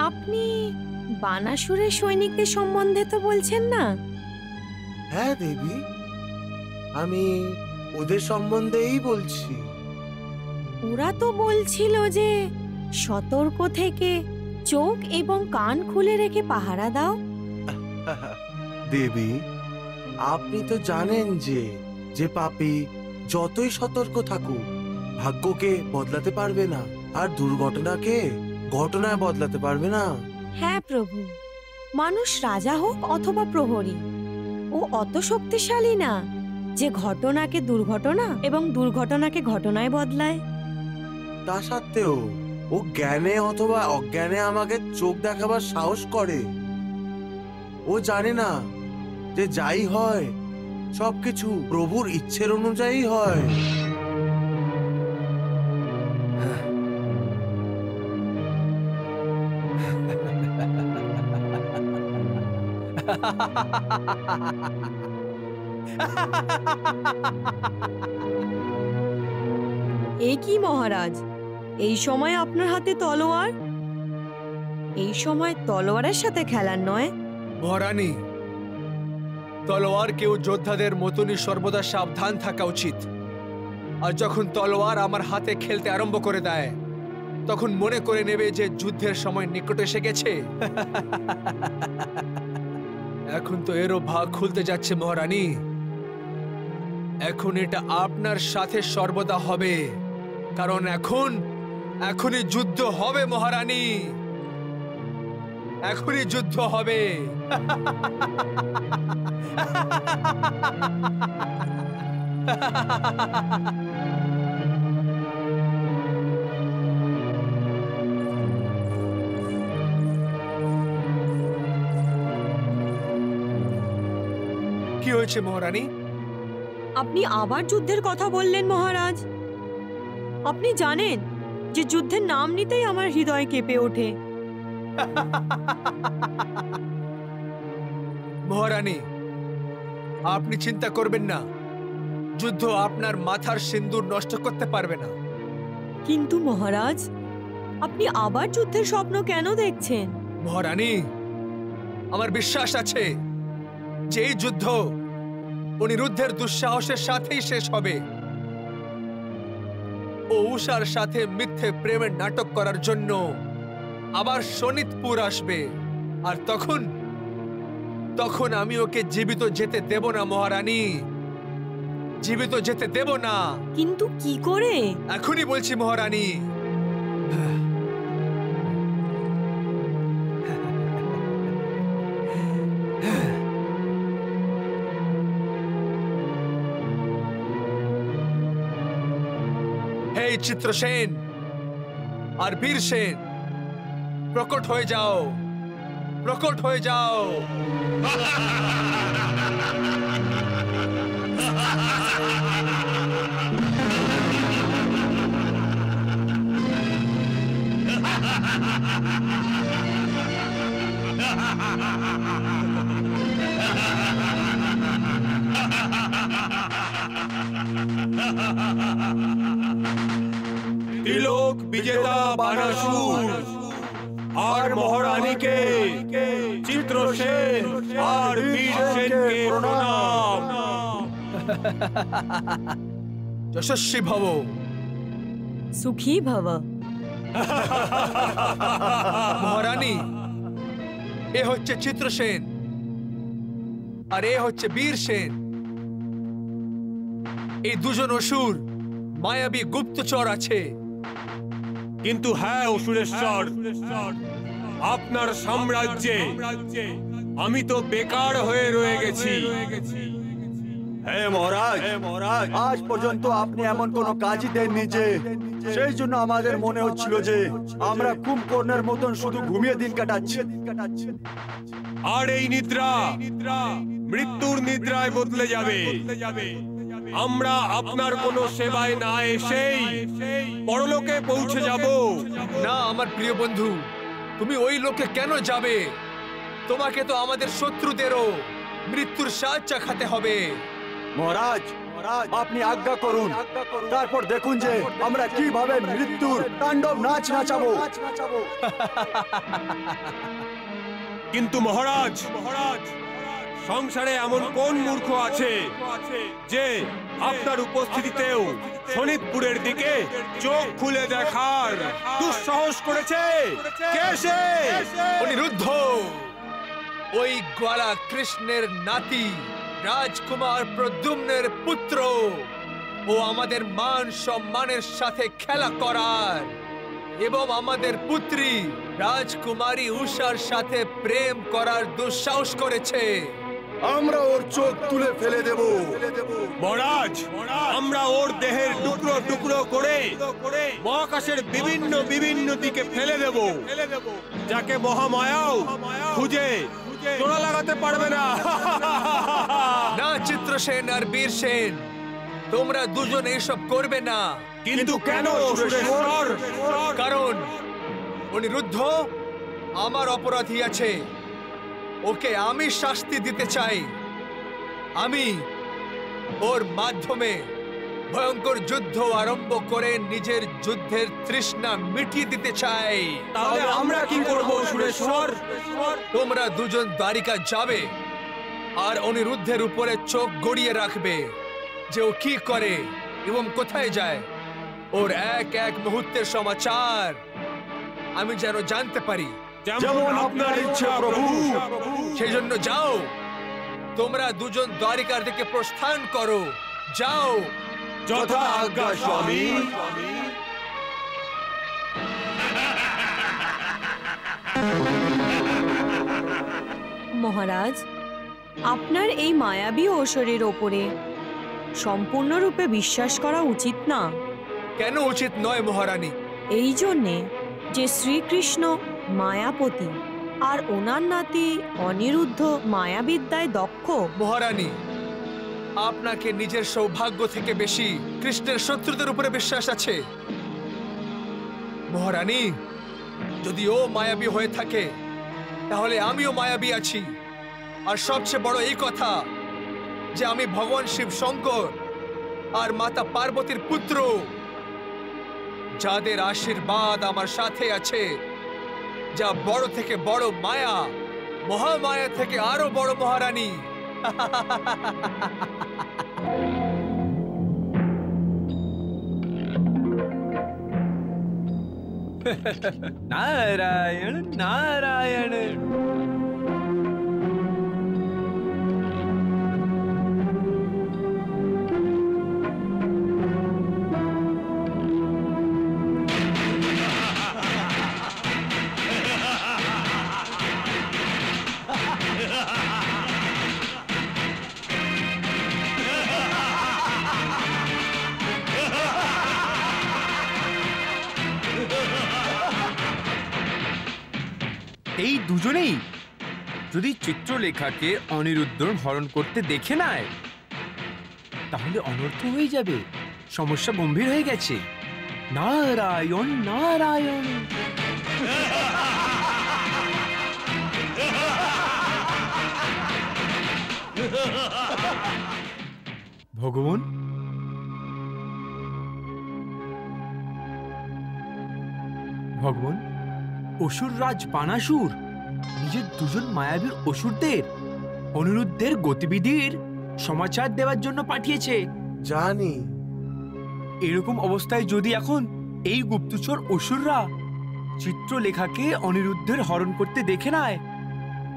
আপনি বানাসুরের সৈনিকদের সম্বন্ধে তো বলছেন না? হ্যাঁ দেবী, আমি ওদের সম্বন্ধেই বলছি। ওরা তো বলছিল যে সতর্ক থেকে চোখ এবং কান খুলে রেখে পাহারা দাও। দেবী, আপনি তো জানেন যে পাপী যতই সতর্ক থাকুক ভাগ্যকে বদলাতে পারবে না, আর দুর্ঘটনাকে ঘটনায় বদলাতে পারবে না। হ্যাঁ প্রভু, মানুষ রাজা হোক অথবা প্রহরী, ও অত শক্তিশালী না যে ঘটনাকে দুর্ঘটনা এবং দুর্ঘটনাকে ঘটনায় বদলায়। তা সত্ত্বেও ও জ্ঞানে অথবা অজ্ঞানে আমাকে চোখ দেখাবার সাহস করে। ও জানে না যে যাই হয় সবকিছু প্রভুর ইচ্ছের অনুযায়ী হয়। এ কি মহারাজ, এই সময় আপনার হাতে তলোয়ার? এই সময় তলোয়ারের সাথে খেলার নয়। মহারানী, তলোয়ার কেউ যোদ্ধাদের মতনই সর্বদা সাবধান থাকা উচিত। আর যখন তলোয়ার আমার হাতে খেলতে আরম্ভ করে দেয়, তখন মনে করে নেবে যে যুদ্ধের সময় নিকট এসে গেছে। এখন তো এরও ভাগ খুলতে যাচ্ছে মহারানী। এখন এটা আপনার সাথে সর্বদা হবে, কারণ এখনই যুদ্ধ হবে মহারানী, এখনই যুদ্ধ হবে। কি হয়েছে মহারানী? আপনি আবার যুদ্ধের কথা বললেন মহারাজ। আপনি জানেন যে যুদ্ধের নাম নিতেই আমার হৃদয় কেঁপে ওঠে। মহারানী, আপনি চিন্তা করবেন না, যুদ্ধ আপনার মাথার সিন্দুর নষ্ট করতে পারবে না। কিন্তু মহারাজ, আপনি আবার যুদ্ধের স্বপ্ন কেন দেখছেন? মহারানী, আমার বিশ্বাস আছে যে এই যুদ্ধ অনিরুদ্ধের দুঃসাহসের সাথেই শেষ হবে। ও উষার সাথে মিথ্যে প্রেমের নাটক করার জন্য আবার শোণিতপুর আসবে, আর তখন আমি ওকে জীবিত যেতে দেব না মহারানী, জীবিত যেতে দেব না। কিন্তু কি করে? এখনই বলছি মহারানী। হে চিত্রসেন আর বীরসেন, প্রকট হয়ে যাও, প্রকট হয়ে যাও। তিলক বিজেতা বানাসুর আর মহারানীকে, চিত্রসেন আর বীরসেনকে প্রণাম। যশস্বী ভব, সুখী ভব। মহারানী, এ হচ্ছে চিত্রসেন আর এ হচ্ছে বীরসেন। এই দুজন অসুর মায়াবী গুপ্তচর আছে। কিন্তু হ্যাঁ অসুরেশ্বর, আপনার সাম্রাজ্যে আমি তো বেকার হয়ে রয়ে গেছি। হ্যাঁ মহারাজ, আজ পর্যন্ত আপনি এমন কোনো কাজই দেননি যে সেই জন্য আমাদের মনে হচ্ছিল যে আমরা কুম্ভকর্ণের মতন শুধু ঘুমিয়ে দিন কাটাচ্ছি। আর এই নিদ্রা মৃত্যুর নিদ্রায় বদলে যাবে। আমরা আপনার কোনো সেবায় না এসেই পরলোকে পৌঁছে যাব। না আমার প্রিয় বন্ধু, তুমি ওই লোকে কেন যাবে? তোমাকে তো আমাদের শত্রুদেরও মৃত্যুর স্বাদ চাখাতে হবে। মহারাজ, আপনি আজ্ঞা করুন, তারপর দেখুন যে আমরা কিভাবে মৃত্যুর তাণ্ডব নাচ নাচাবো। কিন্তু মহারাজ, সংসারে এমন কোন মূর্খ আছে যে আপনার উপস্থিতিতেও শোণিতপুরের দিকে চোখ খুলে দেখার দুঃসাহস করেছে? কে সে? অনিরুদ্ধ, ওই গ্বালা কৃষ্ণের নাতি রাজকুমার প্রদ্যুম্নের পুত্র। ও আমাদের মান সম্মানের সাথে খেলা করার এবং আমাদের পুত্রী রাজকুমারী উষার সাথে প্রেম করার দুঃসাহস করেছে। আমরা ওর চোখ তুলে ফেলে দেব। মহারাজ, আমরা ওর দেহের টুকরো টুকরো করে মহাকাশের বিভিন্ন দিকে ফেলে দেব, যাকে মহামায়াও খুঁজে জোড়া লাগাতে পারবে না। না চিত্রসেন আর বীরসেন, তোমরা দুজন এইসব করবে না। কিন্তু কেন সুরেশ্বর? কারণ অনিরুদ্ধ আমার অপরাধী আছে, ওকে আমি শাস্তি দিতে চাই। আমি ওর মাধ্যমে ভয়ঙ্কর যুদ্ধ আরম্ভ করে নিজের যুদ্ধের তৃষ্ণা মিটিয়ে দিতে চাই। তাহলে আমরা কি করব সুরেশ্বর? তোমরা দুজন দ্বারিকা যাবে আর অনিরুদ্ধের উপরে চোখ গড়িয়ে রাখবে যে ও কি করে এবং কোথায় যায়। ওর এক এক মুহূর্তের সমাচার আমি যেন জানতে পারি। যেমন আপনার ইচ্ছা প্রভু। সেই জন্য যাও, তোমরা দুজন দ্বারিকার দিকে প্রস্থান করো যাও। যথা আজ্ঞা স্বামী। মহারাজ, আপনার এই মায়াবী অসুরের ওপরে সম্পূর্ণরূপে বিশ্বাস করা উচিত না। কেন উচিত নয় মহারানী? এই জন্যে যে শ্রীকৃষ্ণ মায়াপতি আর ওনার নাতি অনিরুদ্ধ মায়াবিদ্যায় দক্ষ। মহারানী, আপনাকে নিজের সৌভাগ্য থেকে বেশি কৃষ্ণের শত্রুদের উপরে বিশ্বাস আছে। মহারানী, যদি ও মায়াবী হয়ে থাকে তাহলে আমিও মায়াবী আছি। আর সবচেয়ে বড় এই কথা যে আমি ভগবান শিব শঙ্কর আর মাতা পার্বতীর পুত্র, যাদের আশীর্বাদ আমার সাথে আছে। যা বড় থেকে বড় মায়া, মহামায়া থেকে আরো বড় মহারানী। নারায়ণ নারায়ণ। এই দুজনেই যদি চিত্রলেখাকে অনিরুদ্ধর হরণ করতে দেখে নেয় তাহলে অনর্থ হয়ে যাবে, সমস্যা গম্ভীর হয়ে গেছে। নারায়ণ নারায়ণ। ভগবান, ভগবান, অসুররাজ বানাসুর নিজের দুজন মায়াবীর অসুরদের অনিরুদ্ধের গতিবিধির সমাচার দেওয়ার জন্য পাঠিয়েছে। জানি। এরকম অবস্থায় যদি এখন এই গুপ্তচর অসুররা চিত্রলেখাকে অনিরুদ্ধের হরণ করতে দেখে নেয়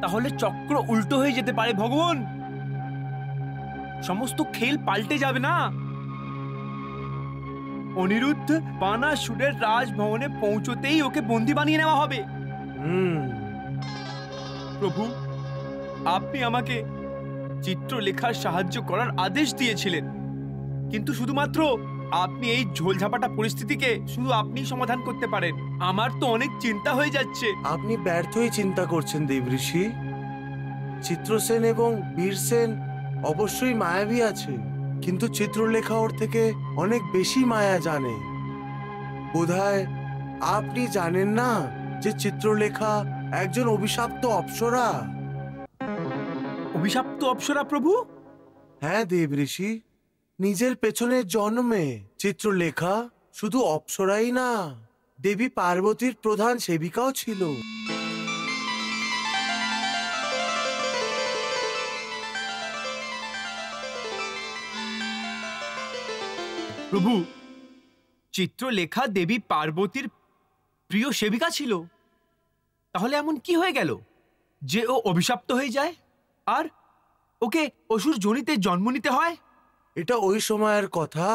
তাহলে চক্র উল্টো হয়ে যেতে পারে। ভগবান, সমস্ত খেল পাল্টে যাবে না? অনিরুদ্ধ বানাসুরের রাজভবনে পৌঁছতেই ওকে বন্দি বানিয়ে নেওয়া হবে। প্রভু, আপনি আমাকে চিত্রলেখার সাহায্য করার আদেশ দিয়েছিলেন, কিন্তু শুধুমাত্র আপনি এই ঝোলঝাপাটা পরিস্থিতিকে শুধু আপনিই সমাধান করতে পারেন। আমার তো অনেক চিন্তা হয়ে যাচ্ছে। আপনি ব্যর্থই চিন্তা করছেন দেবঋষি। চিত্রসেন এবং বীরসেন অবশ্যই মায়াবী আছে, কিন্তু চিত্রলেখা ওর থেকে অনেক বেশি মায়া জানে। বোধহয় আপনি জানেন না যে চিত্রলেখা একজন অভিশপ্ত অপ্সরা। অভিশপ্ত অপ্সরা প্রভু? হ্যাঁ দেবঋষি, নিজের পেছনের জন্মে চিত্রলেখা শুধু অপ্সরাই না, দেবী পার্বতীর প্রধান সেবিকাও ছিল। প্রভু, চিত্রলেখা দেবী পার্বতীর প্রিয় সেবিকা ছিল, তাহলে এমন কি হয়ে গেল যে ও অভিশপ্ত হয়ে যায় আর ওকে অসুর যোনিতে জন্ম নিতে হয়? এটা ওই সময়ের কথা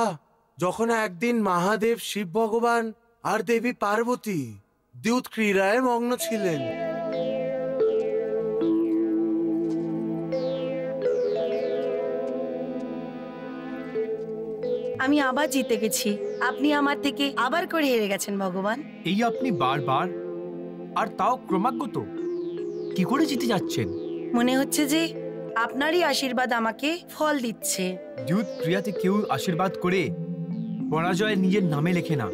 যখন একদিন মহাদেব শিব ভগবান আর দেবী পার্বতী দ্যুত ক্রীড়ায় মগ্ন ছিলেন। আমি আবার জিতে গেছি। আপনি আমার থেকে আবার করে হেরে গেছেন ভগবান। এই আপনি বারবার আর তাও ক্রমাগত কি করে জিতে যাচ্ছেন? মনে হচ্ছে যে আপনারই আশীর্বাদ আমাকে ফল দিচ্ছে। দ্যুত ক্রিয়াতে কেউ আশীর্বাদ করে পরাজয় নিজের নামে লেখে না।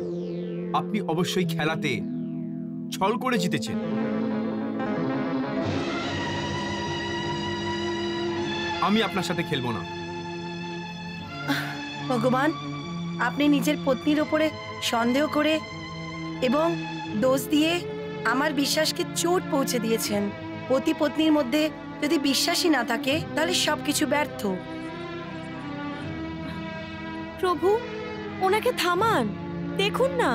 আপনি অবশ্যই খেলাতে ছল করে জিতেছেন। আমি আপনার সাথে খেলবো না। ভগবান, আপনি নিজের পত্নীর ওপরে সন্দেহ করে এবং দোষ দিয়ে আমার বিশ্বাসকে চোট পৌঁছে দিয়েছেন। পতি পত্নীর মধ্যে যদি বিশ্বাসই না থাকে তাহলে সবকিছু ব্যর্থ। প্রভু, ওনাকে থামান। দেখুন না,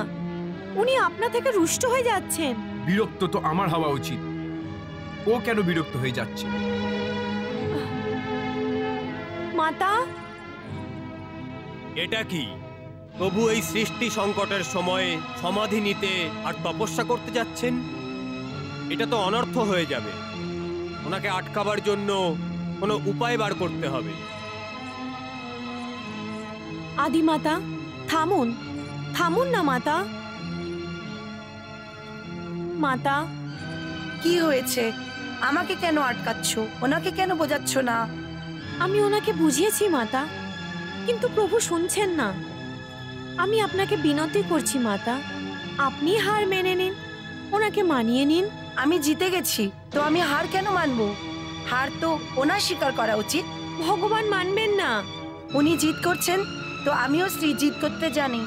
উনি আপনা থেকে রুষ্ট হয়ে যাচ্ছেন। বিরক্ত তো আমার হওয়া উচিত। ও কেন বিরক্ত হয়ে যাচ্ছে? মাতা, এটা কি? প্রভু এই সৃষ্টি সংকটের সময়ে সমাধি নিতে আর তপস্যা করতে যাচ্ছেন? এটা তো অনর্থ হয়ে যাবে। ওনাকে আটকাবার জন্য কোনো উপায় বার করতে হবে। আদিমাতা, থামুন, থামুন না মাতা। মাতা, কি হয়েছে? আমাকে কেন আটকাচ্ছ? ওনাকে কেন বোঝাচ্ছ না? আমি ওনাকে বুঝিয়েছি মাতা, কিন্তু প্রভু শুনছেন না। আমি আপনাকে বিনতি করছি মাতা, আপনি হার মেনে নিন, ওনাকে মানিয়ে নিন। আমি জিতে গেছি, তো আমি হার কেন মানবো? হার তো ওনার স্বীকার করা উচিত। ভগবান মানবেন না। উনি জিত করছেন, তো আমিও শ্রী জিত করতে জানি।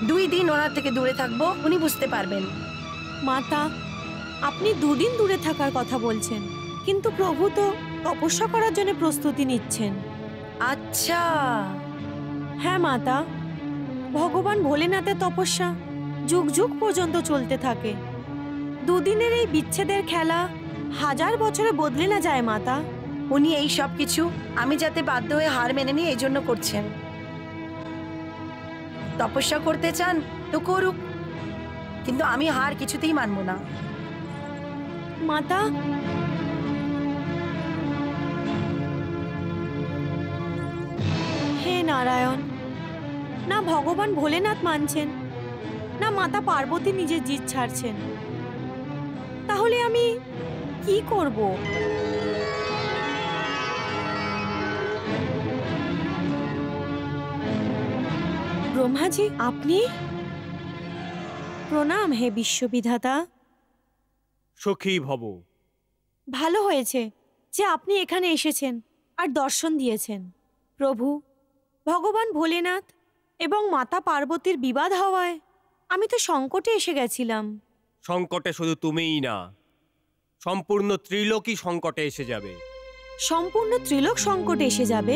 2 দিন ওনার থেকে দূরে থাকবো, উনি বুঝতে পারবেন। মাতা, আপনি 2 দিন দূরে থাকার কথা বলছেন, কিন্তু প্রভু তো তপস্যা করার জন্য প্রস্তুতি নিচ্ছেন। আচ্ছা, হ্যাঁ মাতা, ভগবান ভোলেনাথের তপস্যা যুগ যুগ পর্যন্ত চলতে থাকে। 2 দিনের এই বিচ্ছেদের খেলা 1000 বছরে বদলে না যায় মাতা। উনি এই সব কিছু আমি যাতে বাধ্য হয়ে হার মেনে নিই এই জন্য করছেন। তপস্যা করতে চান তো করুক, কিন্তু আমি হার কিছুতেই মানব না। মাতা, হে নারায়ণ, না ভগবান ভোলেনাথ মানছেন, না মাতা পার্বতী নিজের জিদ ছাড়ছেন। তাহলে আমি কি করব? ব্রহ্মাজি, আপনি? প্রণাম হে বিশ্ববিধাতা। সুখী ভব। ভালো হয়েছে যে আপনি এখানে এসেছেন আর দর্শন দিয়েছেন। প্রভু, ভগবান ভোলেনাথ এবং মাতা পার্বতীর বিবাদ হওয়ায় আমি তো সংকটে এসে গেছিলাম। সংকটে শুধু তুমিই না, সম্পূর্ণ ত্রিলোকই সংকটে এসে যাবে। সম্পূর্ণ ত্রিলোক সংকটে এসে যাবে?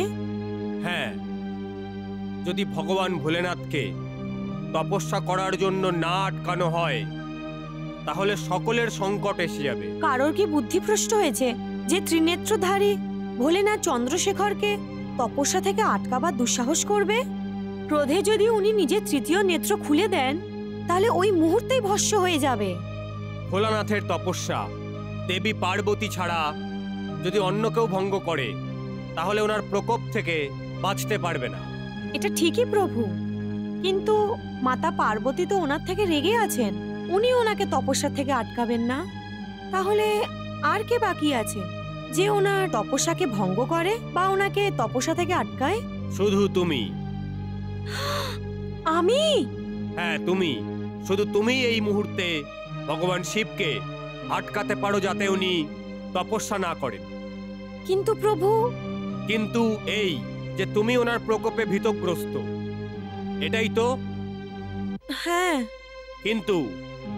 হ্যাঁ, যদি ভগবান ভোলেনাথকে তপস্যা করার জন্য না আটকানো হয়, তাহলে সকলের সংকট এসে যাবে। কারোর কি বুদ্ধিভ্রষ্ট হয়েছে যে ত্রিনেত্রধারী ভোলেনাথ চন্দ্রশেখরকে তপস্যা থেকে আটকাবার দুঃসাহস করবে? ক্রোধে যদি উনি নিজের 3য় নেত্র খুলে দেন, তাহলে ওই মুহূর্তেই ভস্ম হয়ে যাবে। ভোলানাথের তপস্যা দেবী পার্বতী ছাড়া যদি অন্য কেউ ভঙ্গ করে, তাহলে ওনার প্রকোপ থেকে বাঁচতে পারবে না। এটা ঠিকই প্রভু, কিন্তু মাতা পার্বতী তো ওনার থেকে রেগে আছেন, উনি ওনাকে তপস্যা থেকে আটকাবেন না। তাহলে আর কে বাকি আছে যে ওনার তপস্যাকে ভঙ্গ করে বা ওনাকে তপস্যা থেকে আটকায়? শুধু তুমি। আমি? হ্যাঁ, তুমি। শুধু তুমি এই মুহূর্তে ভগবান শিবকে আটকাতে পারো যাতে উনি তপস্যা না করেন। কিন্তু প্রভু। কিন্তু এই যে তুমি ওনার প্রকোপে ভীতগ্রস্ত, এটাই তো? হ্যাঁ। কিন্তু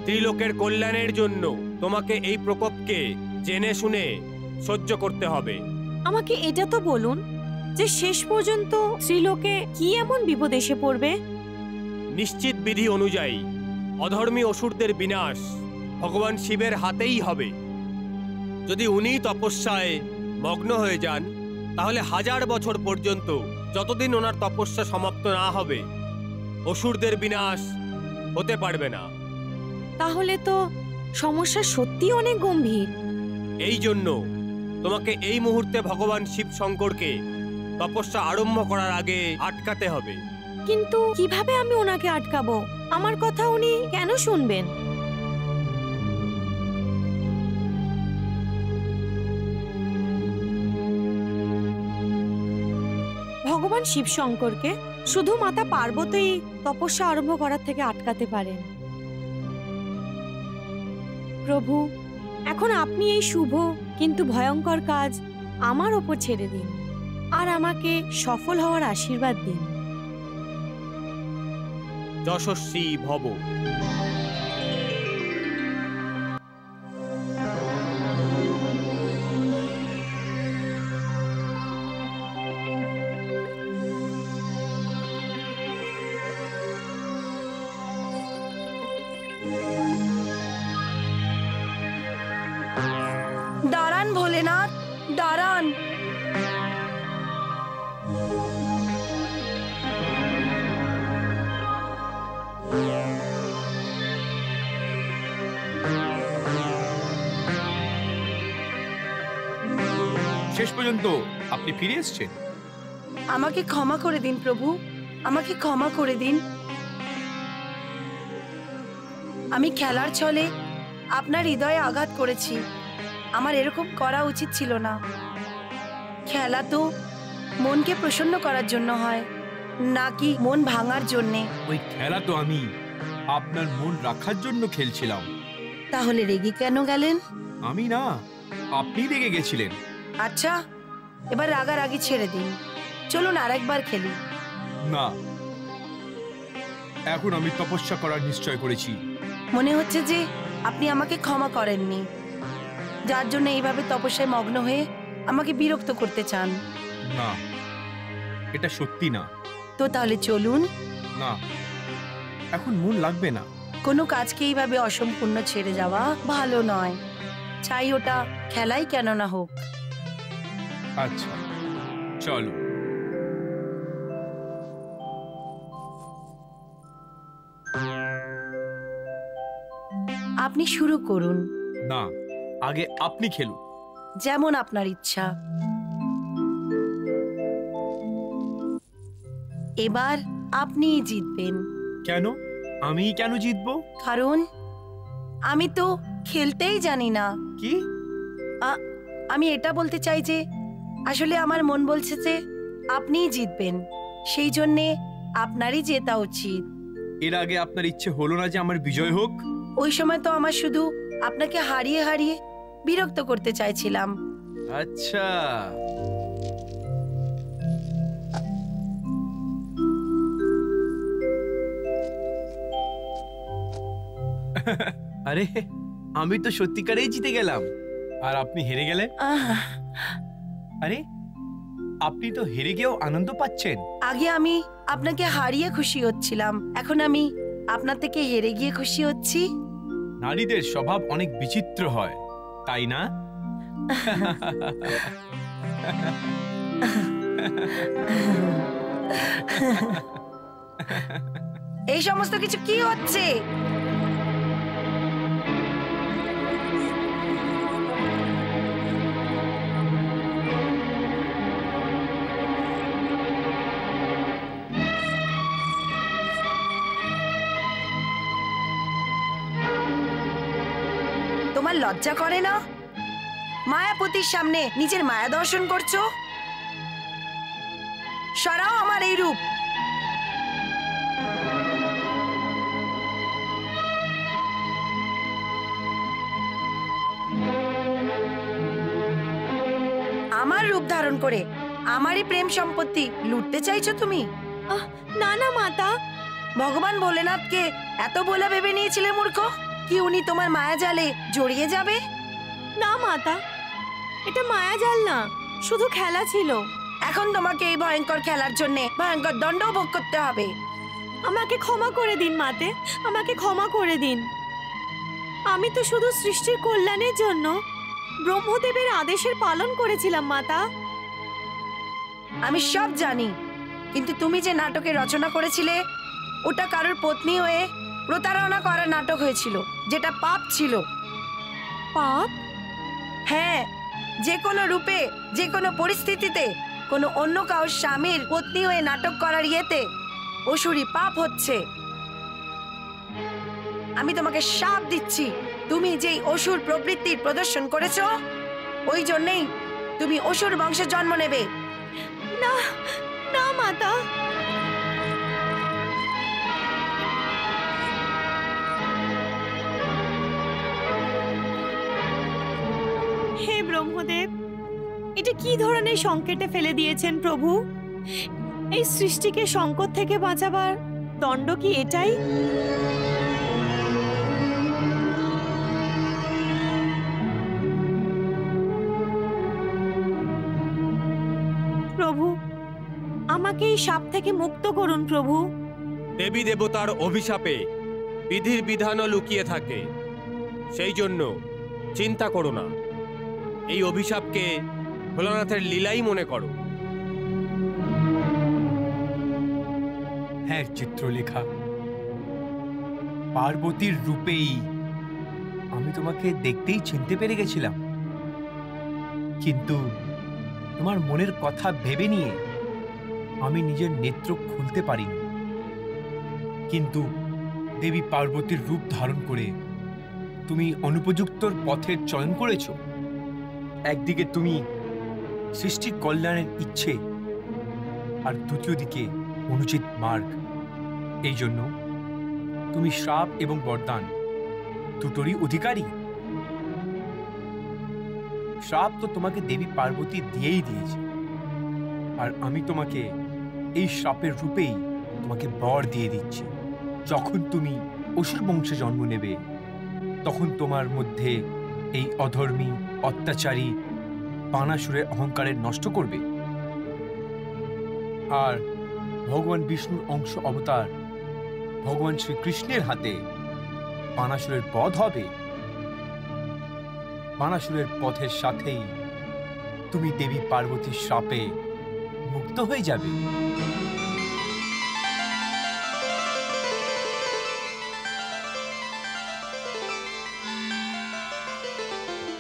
ত্রিলোকের কল্যাণের জন্য তোমাকে এই প্রকোপকে জেনে শুনে সহ্য করতে হবে। আমাকে এটা তো বলুন যে শেষ পর্যন্ত ত্রিলোকে কি এমন বিপদ এসে পড়বে? নিশ্চিত বিধি অনুযায়ী অধর্মী অসুরদের বিনাশ ভগবান শিবের হাতেই হবে। যদি উনি তপস্যায় মগ্ন হয়ে যান, তাহলে 1000 বছর পর্যন্ত যতদিন ওনার তপস্যা সমাপ্ত না হবে, অসুরদের বিনাশ হতে পারবে না। তাহলে তো সমস্যা সত্যি অনেক গম্ভীর। এই জন্য তোমাকে এই মুহূর্তে ভগবান শিব শঙ্করকে তপস্যা আরম্ভ করার আগে আটকাতে হবে। কিন্তু কিভাবে আমি ওনাকে আটকাবো? আমার কথা উনি কেন শুনবেন? ভগবান শিব শঙ্করকে শুধু মাতা পার্বতী তপস্যা আরম্ভ করার থেকে আটকাতে পারেন। প্রভু, এখন আপনি এই শুভ কিন্তু ভয়ঙ্কর কাজ আমার ওপর ছেড়ে দিন আর আমাকে সফল হওয়ার আশীর্বাদ দিন। যশস্বী ভব। দাঁড়ান ভোলেনাথ, দাঁড়ান। পর্যন্ত আপনি ফিরে এসেছেন। আমাকে ক্ষমা করে দিন প্রভু, আমাকে ক্ষমা করে দিন। আমি খেলার ছলে আপনার হৃদয়ে আঘাত করেছি। আমার এরকম করা উচিত ছিল না। খেলা তো মনকে প্রসন্ন করার জন্য হয়, নাকি মন ভাঙার জন্যে। ওই খেলা তো আমি আপনার মন রাখার জন্য খেলছিলাম। তাহলে রেগে কেন গেলেন? আমি না, আপনি রেগে গেছিলেন। আচ্ছা, এবার রাগারাগি ছেড়ে দিন, চলুন আরেকবার খেলি। না, এখন আমি তপস্যা করার নিশ্চয় করেছি। মনে হচ্ছে যে আপনি আমাকে ক্ষমা করেননি, যার জন্য এইভাবে তপস্যায় মগ্ন হয়ে আমাকে বিরক্ত করতে চান। না, এটা সত্যি না। তো তাহলে চলুন। না, এখন মন লাগবে না। কোনো কাজকে এইভাবে অসম্পূর্ণ ছেড়ে যাওয়া ভালো নয়, চাই ওটা খেলাই কেন না হোক। আচ্ছা, চলো। আপনি শুরু করুন। না, আগে আপনি খেলুন। যেমন আপনার ইচ্ছা। এবার আপনিই জিতবেন। কেন? আমি কেন জিতবো? কারণ আমি তো খেলতেই জানি না। কি? আমি এটা বলতে চাই যে আসলে আমার মন বলছে যে আপনিই জিতবেন, সেই জন্যে আপনারই জেতা উচিত। এর আগে আপনার ইচ্ছে হলো না যে আমার বিজয় হোক? ওই সময় তো আমার শুধু আপনাকে হারিয়ে হারিয়ে বিরক্ত করতে চাইছিলাম। আচ্ছা, আরে আমি তো সত্যিকারেই জিতে গেলাম আর আপনি হেরে গেলেন। আরে আপনি তো হেরে গিয়েও আনন্দ পাচ্ছেন। আগে আমি আপনাকে হারিয়ে খুশি হচ্ছিলাম, এখন আমি আপনার থেকে হেরে গিয়ে খুশি হচ্ছি। নারীদের স্বভাব অনেক বিচিত্র হয়, তাই না? এই সমস্ত কিছু কি হচ্ছে? তোমার লজ্জা করে না? মায়াপতির সামনে নিজের মায়া দর্শন করছো? সরাও আমার এই রূপ। আমার রূপ ধারণ করে আমারই প্রেম সম্পত্তি লুটতে চাইছো তুমি? না না মাতা। ভগবান ভোলেনাথকে এত বোলা ভেবে নিয়েছিলে মূর্খ? কি উনি তোমার মায়া জালে জড়িয়ে যাবে? না মাতা, এটা মায়াজাল না, শুধু খেলা ছিল। এখন তোমাকে এই ভয়ঙ্কর খেলার জন্য ভয়ঙ্কর দণ্ড ভোগ করতে হবে। আমাকে ক্ষমা করে দিন মাতে, আমাকে ক্ষমা করে দিন। আমি তো শুধু সৃষ্টির কল্যাণের জন্য ব্রহ্মদেবের আদেশের পালন করেছিলাম মাতা। আমি সব জানি, কিন্তু তুমি যে নাটকে রচনা করেছিলে ওটা কারোর পত্নী হয়ে প্রতারণা করার নাটক হয়েছিল, যেটা পাপ ছিল। পাপ? হ্যাঁ, যে কোনো রূপে যে কোনো পরিস্থিতিতে কোনো অন্য কারোর স্বামীর পত্নী হয়ে নাটক করার ইয়েতে অসুরি পাপ হচ্ছে। আমি তোমাকে শাপ দিচ্ছি, তুমি যেই অসুর প্রবৃত্তির প্রদর্শন করেছো ওই জন্যই তুমি অসুর বংশে জন্ম নেবে। না না মাতা, হে ব্রহ্মদেব, এটা কি ধরনের সংকেটে ফেলে দিয়েছেন প্রভু? এই সৃষ্টিকে সংকট থেকে বাঁচাবার দণ্ড কি এটাই? প্রভু, আমাকে এই শাপ থেকে মুক্ত করুন প্রভু। দেবী দেবতার অভিশাপে বিধির বিধানও লুকিয়ে থাকে, সেই জন্য চিন্তা করো না। এই অভিশাপকে ভোলানাথের লীলাই মনে করো। হ্যাঁ চিত্রলেখা, পার্বতীর রূপেই আমি তোমাকে দেখতেই চিনতে পেরে গেছিলাম, কিন্তু তোমার মনের কথা ভেবে নিয়ে আমি নিজের নেত্র খুলতে পারিনি, কিন্তু দেবী পার্বতীর রূপ ধারণ করে তুমি অনুপযুক্ত পথের চয়ন করেছ। একদিকে তুমি সৃষ্টি কল্যাণের ইচ্ছে, আর দ্বিতীয় দিকে অনুচিত মার্গ। এই জন্য তুমি শ্রাপ এবং বরদান দুটোরই অধিকারী। শ্রাপ তো তোমাকে দেবী পার্বতী দিয়েই দিয়েছে, আর আমি তোমাকে এই শ্রাপের রূপেই তোমাকে বর দিয়ে দিচ্ছি। যখন তুমি অসুর বংশে জন্ম নেবে, তখন তোমার মধ্যে এই অধর্মী অত্যাচারী বানাসুরের অহংকারের নষ্ট করবে, আর ভগবান বিষ্ণুর অংশ অবতার ভগবান শ্রীকৃষ্ণের হাতে বানাসুরের বধ হবে। বানাসুরের পথের সাথেই তুমি দেবী পার্বতীর শাপে মুক্ত হয়ে যাবে।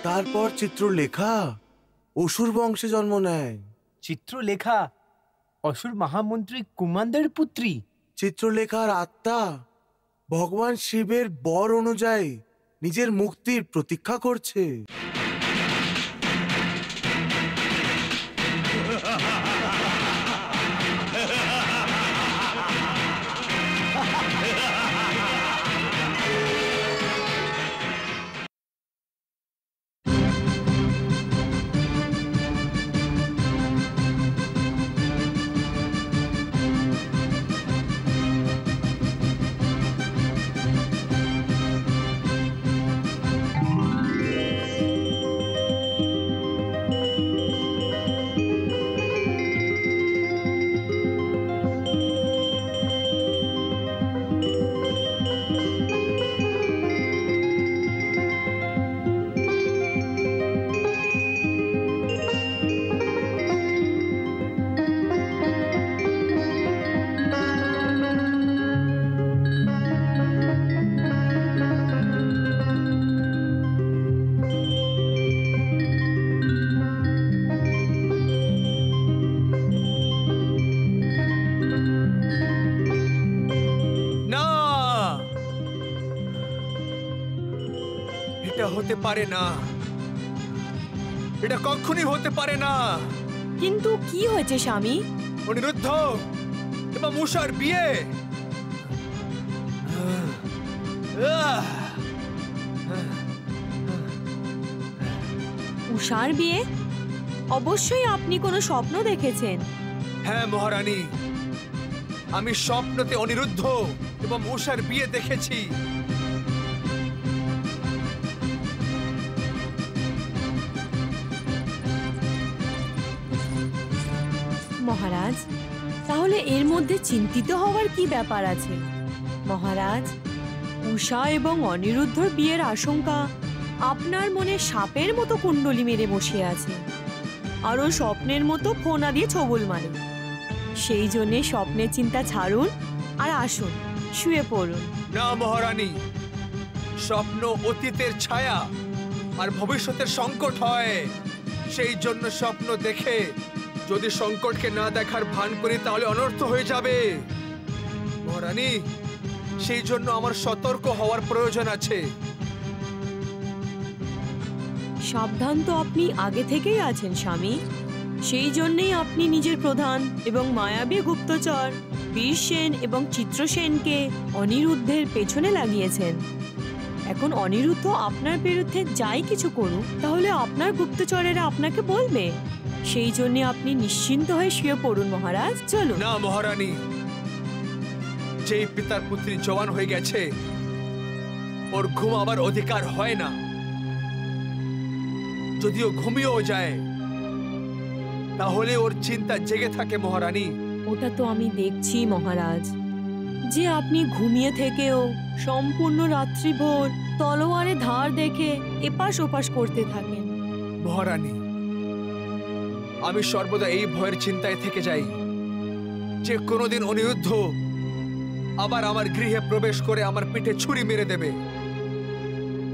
তারপর চিত্রলেখা অসুর বংশে জন্ম নেয়। চিত্রলেখা অসুর মহামন্ত্রী কুমান্দের পুত্রী। চিত্রলেখার আত্মা ভগবান শিবের বর অনুযায়ী নিজের মুক্তির প্রতীক্ষা করছে। হতে পারে না, এটা কখনই হতে পারে না। কিন্তু কি হয়েছে স্বামী? অনিরুদ্ধ এবং উষার বিয়ে। উষার বিয়ে? অবশ্যই আপনি কোনো স্বপ্ন দেখেছেন। হ্যাঁ মহারানী, আমি স্বপ্নতে অনিরুদ্ধ এবং উষার বিয়ে দেখেছি। মহারাজ, তাহলে এর মধ্যে চিন্তিত হওয়ার কি ব্যাপার আছে? মহারাজ, উষা এবং অনিরুদ্ধর বিয়ের আশঙ্কা আপনার মনে সাপের মতো কুণ্ডলি মেরে বসে আছে, আরও স্বপ্নের মতো ফোনা দিয়ে ছবল মারে। সেই জন্যে স্বপ্নের চিন্তা ছাড়ুন আর আসুন, শুয়ে পড়ুন। না মহারানী, স্বপ্ন অতীতের ছায়া আর ভবিষ্যতের সংকট হয়। সেই জন্য স্বপ্ন দেখে যদি সংকটকে না দেখার ভান করি তাহলে অনর্থ হয়ে যাবে মহারানী। সেই জন্য আমার সতর্ক হওয়ার প্রয়োজন আছে। সাবধান তো আপনি আগে থেকেই আছেন স্বামী। সেই জন্যেই আপনি নিজের প্রধান এবং মায়াবী গুপ্তচর বীর সেন এবং চিত্রসেনকে অনিরুদ্ধের পেছনে লাগিয়েছেন। এখন অনিরুদ্ধ আপনার বিরুদ্ধে যাই কিছু করুক, তাহলে আপনার গুপ্তচরেরা আপনাকে বলবে। সেই জন্য আপনি নিশ্চিন্ত হয়ে শুয়ে পড়ুন মহারাজ। চলুন। না মহারানী, যেই পিতার পুত্রী জওয়ান হয়ে গেছে ওর ঘুমাবার অধিকার হয় না। যদিও ঘুমিয়েও যায় তাহলে ওর চিন্তা জেগে থাকে মহারানী। ওটা তো আমি দেখছি মহারাজ, যে আপনি ঘুমিয়ে থেকেও সম্পূর্ণ রাত্রিভর তলোয়ারে ধার দেখে এপাশ ওপাশ করতে থাকেন। মহারানী, আমি সর্বদা এই ভয়ের চিন্তায় থেকে যাই যে কোনোদিন অনিরুদ্ধ আবার আমার গৃহে প্রবেশ করে আমার পিঠে ছুরি মেরে দেবে।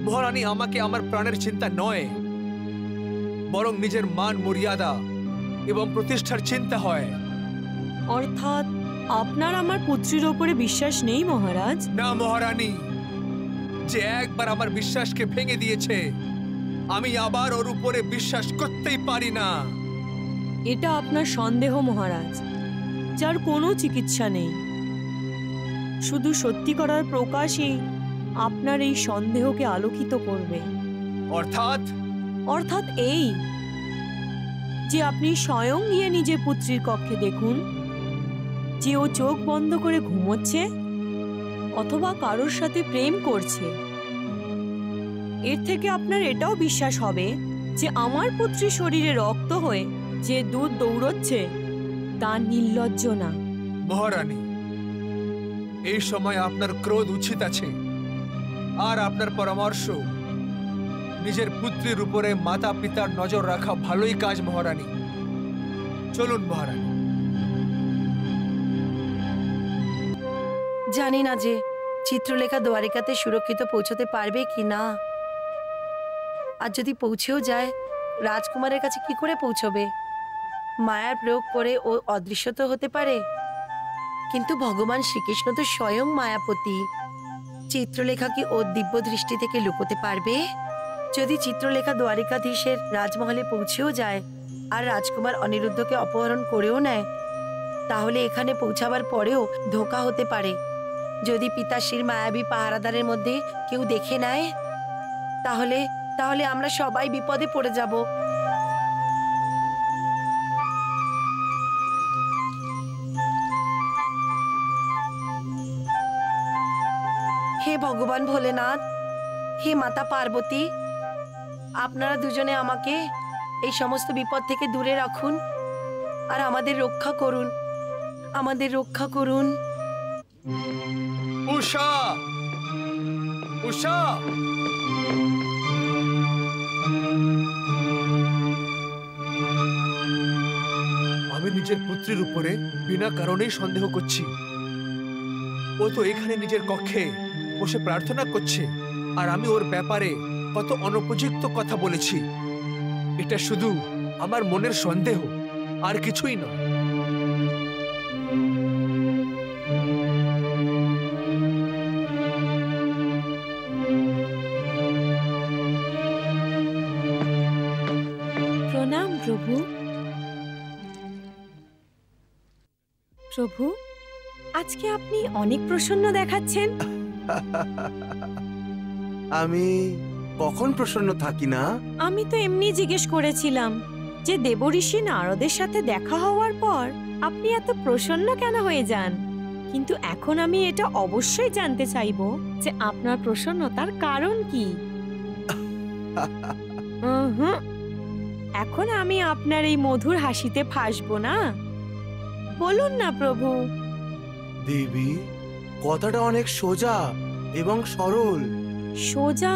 মহারানী, আমাকে আমার প্রাণের চিন্তা নয়, বরং নিজের মান মর্যাদা এবং প্রতিষ্ঠার চিন্তা হয়। অর্থাৎ আপনার আমার পুত্রীর ওপরে বিশ্বাস নেই মহারাজ? না মহারানী, যে একবার আমার বিশ্বাসকে ভেঙে দিয়েছে, আমি আবার ওর উপরে বিশ্বাস করতেই পারি না। এটা আপনার সন্দেহ মহারাজ, যার কোনো চিকিৎসা নেই। শুধু সত্যি করার প্রকাশই আপনার এই সন্দেহকে আলোকিত করবে। অর্থাৎ এই যে আপনি স্বয়ং গিয়ে নিজের পুত্রীর কক্ষে দেখুন যে ও চোখ বন্ধ করে ঘুমোচ্ছে অথবা কারোর সাথে প্রেম করছে। এর থেকে আপনার এটাও বিশ্বাস হবে যে আমার পুত্রী শরীরে রক্ত হয়ে যে দুধ দৌড়চ্ছে তা নির্লজ্জ না। মহারানী, এই সময় আপনার ক্রোধ উচিত আছে, আর আপনার পরামর্শ নিজের পুত্রের উপরে মাতা পিতার নজর রাখা ভালোই কাজ মহারানী। চলুন মহারানী। জানি না যে চিত্রলেখা দ্বারিকাতে সুরক্ষিত পৌঁছতে পারবে কি না, আর যদি পৌঁছেও যায় রাজকুমারের কাছে কি করে পৌঁছবে? মায়ার প্রয়োগ করে ও অদৃশ্য তো হতে পারে, কিন্তু ভগবান শ্রীকৃষ্ণ তো স্বয়ং মায়াপতি। চিত্রলেখা কি ওর দিব্য দৃষ্টি থেকে লুকোতে পারবে? যদি চিত্রলেখা দ্বারিকাধীশের রাজমহলে পৌঁছেও যায় আর রাজকুমার অনিরুদ্ধকে অপহরণ করেও নেয়, তাহলে এখানে পৌঁছাবার পরেও ধোঁকা হতে পারে। যদি পিতাশ্রীর মায়াবী পাহারাদারের মধ্যে কেউ দেখে নেয়, তাহলে আমরা সবাই বিপদে পড়ে যাব। হে ভগবান ভোলেনাথ, হে মাতা পার্বতী, আপনারা দুজনে আমাকে এই সমস্ত বিপদ থেকে দূরে রাখুন আর আমাদের রক্ষা করুন, আমাদের রক্ষা করুন। উষা, উষা! আমি নিজের পুত্রের উপরে বিনা কারণেই সন্দেহ করছি। ও তো এখানে নিজের কক্ষে বসে প্রার্থনা করছে, আর আমি ওর ব্যাপারে কত অনুপযুক্ত কথা বলেছি। এটা শুধু আমার মনের সন্দেহ, আর কিছুই নয়। প্রণাম প্রভু। প্রভু, আজকে আপনি অনেক প্রসন্ন দেখাচ্ছেন। আমি কখন প্রসন্ন থাকি না? আমি তো এমনি জিজ্ঞেস করেছিলাম যে দেবঋষি নারদের সাথে দেখা হওয়ার পর আপনি এত প্রসন্ন কেন হয়ে যান, কিন্তু এখন আমি এটা অবশ্যই জানতে চাইবো যে আপনার প্রসন্নতার কারণ কি। এখন আমি আপনার এই মধুর হাসিতে ফাঁসবো না। বলুন না প্রভু। দেবী, কথাটা অনেক সোজা এবং সরল। সোজা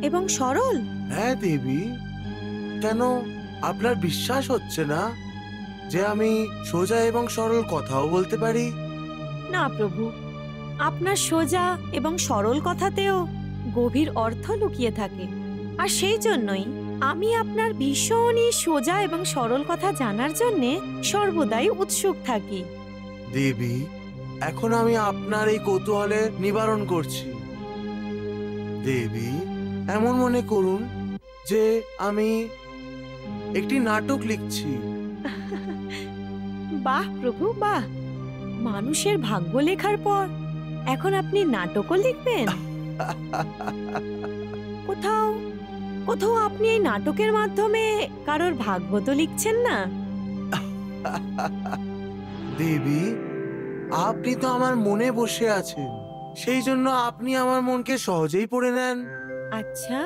এবং সরল? হ্যাঁ দেবী, কেন আপনার বিশ্বাস হচ্ছে না যে আমি সোজা এবং সরল কথাও বলতে পারি? না প্রভু, আপনার সোজা এবং সরল কথাতেও গভীর অর্থ লুকিয়ে থাকে, আর সেই জন্যই আমি আপনার ভীষণই সোজা এবং সরল কথা জানার জন্যে সর্বদাই উৎসুক থাকি। দেবী, এখন আমি আপনার এই কৌতূহলের নিবারণ করছি। দেবী, এমন মনে করুন যে আমি একটি নাটক লিখছি। বাহ প্রভু বাহ, মানুষের ভাগ্য লেখার পর এখন আপনি নাটকও লিখবেন? কোথাও কোথাও আপনি এই নাটকের মাধ্যমে কারোর ভাগ্য তো লিখছেন না? দেবী, আপনি তো আমার মনে বসে আছেন, সেই জন্য আপনি আমার মনকে সহজেই পড়ে নেন। আচ্ছা,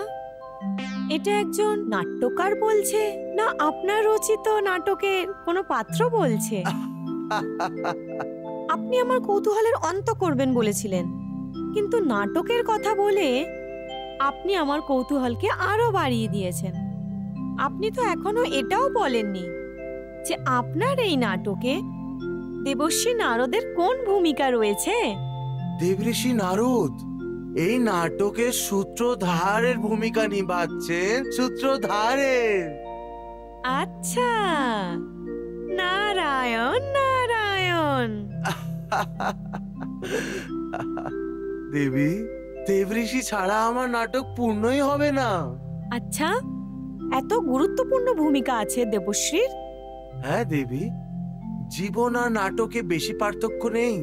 এটা একজন নাট্যকার বলছে না আপনার রচিত নাটকের কোনো পাত্র বলছে? আপনি আমার কৌতূহলের অন্ত করবেন বলেছিলেন, কিন্তু নাটকের কথা বলে আপনি আমার কৌতূহলকে আরো বাড়িয়ে দিয়েছেন। আপনি তো এখনো এটাও বলেননি যে আপনার এই নাটকে দেবর্ষী নারদের কোন ভূমিকা রয়েছে। দেবঋষি নারদ এই নাটকের সূত্রধারের ভূমিকা নিভাচ্ছেন। সূত্রধারের। আচ্ছা, নারায়ণ নারায়ণ। দেবী, দেবঋষি ছাড়া আমার নাটক পূর্ণই হবে না। আচ্ছা, এত গুরুত্বপূর্ণ ভূমিকা আছে দেবশ্রীর? হ্যাঁ দেবী, জীবন আর নাটকে বেশি পার্থক্য নেই।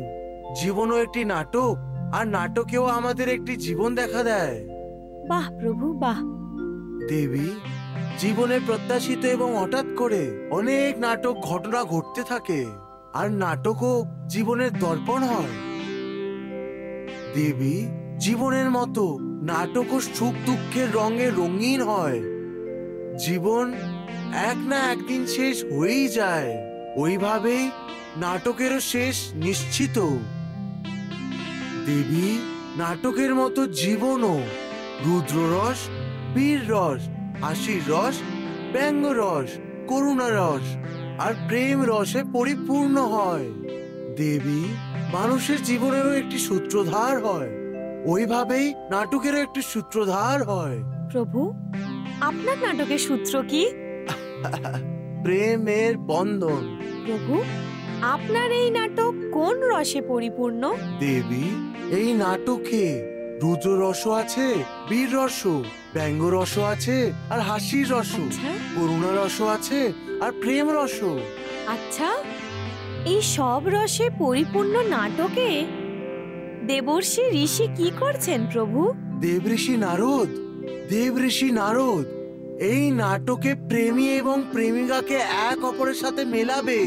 জীবনও একটি নাটক, আর নাটকেও আমাদের একটি জীবন দেখা দেয়। বাহ প্রভু বাহ। দেবী, জীবনে প্রত্যাশিত এবং হঠাৎ করে অনেক নাটক ঘটনা ঘটতে থাকে, আর নাটকও জীবনের দর্পণ হয়। দেবী, জীবনের মতো নাটকও সুখ দুঃখের রঙে রঙিন হয়। জীবন এক না একদিন শেষ হয়েই যায়, ওইভাবেই নাটকেরও শেষ নিশ্চিত। দেবী, নাটকের মতো জীবনও রুদ্ররস, বীর রস, হাসির রস, ব্যঙ্গ রস, করুণা রস আর প্রেম রসে পরিপূর্ণ হয়। দেবী, মানুষের জীবনেরও একটি সূত্রধার হয়, ওইভাবেই নাটকেরও একটি সূত্রধার হয়। প্রভু, আপনার নাটকের সূত্র কি? প্রেমের বন্ধন। প্রভু, আপনার এই নাটক কোন রসে পরিপূর্ণ? দেবী, এই নাটকে রুদ্র রসও আছে, বীর রসও, ব্যঙ্গ রসও আছে আর হাসির রসও, আচ্ছা। করুণা রসও আছে আর প্রেম রসও। আচ্ছা, এই সব রসে পরিপূর্ণ নাটকে দেবর্ষি ঋষি কি করছেন প্রভু? দেবঋষি নারদ, দেবঋষি নারদ এই নাটকে প্রেমী এবং প্রেমিকাকে এক অপরের সাথে মেলাবে।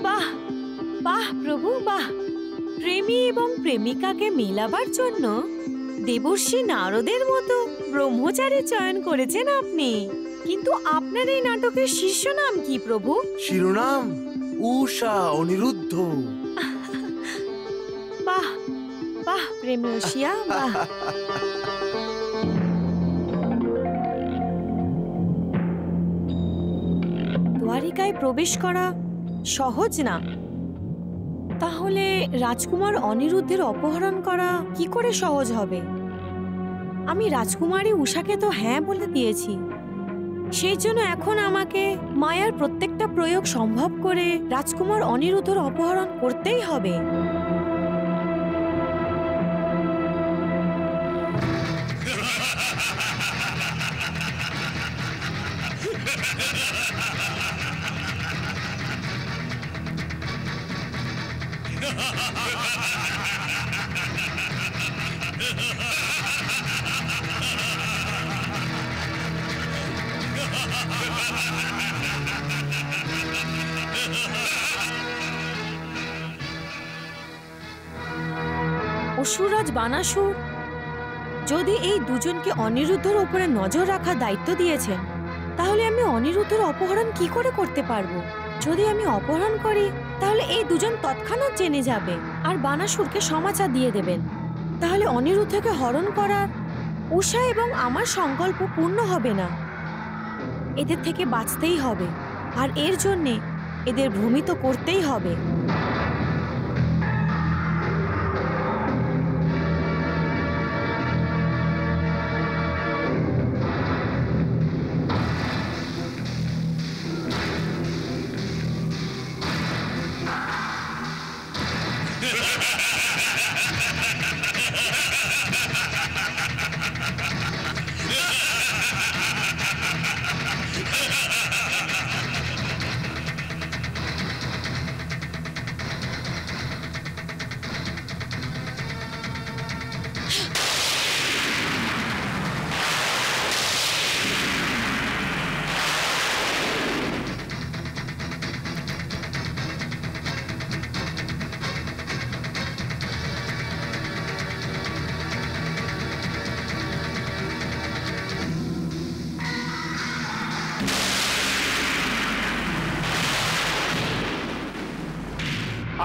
বাহ বাহ প্রভু বাহ। প্রেমী এবং প্রেমিকাকে মেলাবার জন্য দেবর্ষি নারদের মতো ব্রহ্মচারী চয়ন করেছেন আপনি। কিন্তু আপনার এই নাটকের শীর্ষ নাম কি প্রভু? শিরোনাম উষা অনিরুদ্ধ। বাহ বাহ প্রেমরসিয়া বাহ। দ্বারিকায় প্রবেশ করা সহজ না, তাহলে রাজকুমার অনিরুদ্ধের অপহরণ করা কি করে সহজ হবে? আমি রাজকুমারী উষাকে তো হ্যাঁ বলে দিয়েছি, সেই জন্য এখন আমাকে মায়ার প্রত্যেকটা প্রয়োগ সম্ভব করে রাজকুমার অনিরুদ্ধর অপহরণ করতেই হবে। অসুররাজ বানাসুর যদি এই দুজনকে অনিরুদ্ধর উপরে নজর রাখার দায়িত্ব দিয়েছেন, তাহলে আমি অনিরুদ্ধর অপহরণ কি করে করতে পারবো? যদি আমি অপহরণ করি তাহলে এই দুজন তৎক্ষণাৎ জেনে যাবে আর বানাসুরকে সমাচার দিয়ে দেবেন। তাহলে অনিরুদ্ধকে হরণ করার উষা এবং আমার সংকল্প পূর্ণ হবে না। এদের থেকে বাঁচতেই হবে, আর এর জন্যে এদের ভ্রমিত করতেই হবে।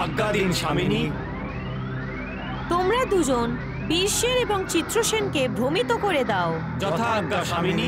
আজ্ঞা দিন স্বামিনী। তোমরা দুজন বীরসেন এবং চিত্রসেনকে ভ্রমিত করে দাও। যথা আজ্ঞা স্বামিনী।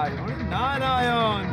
নারায়ণ নারায়ণ।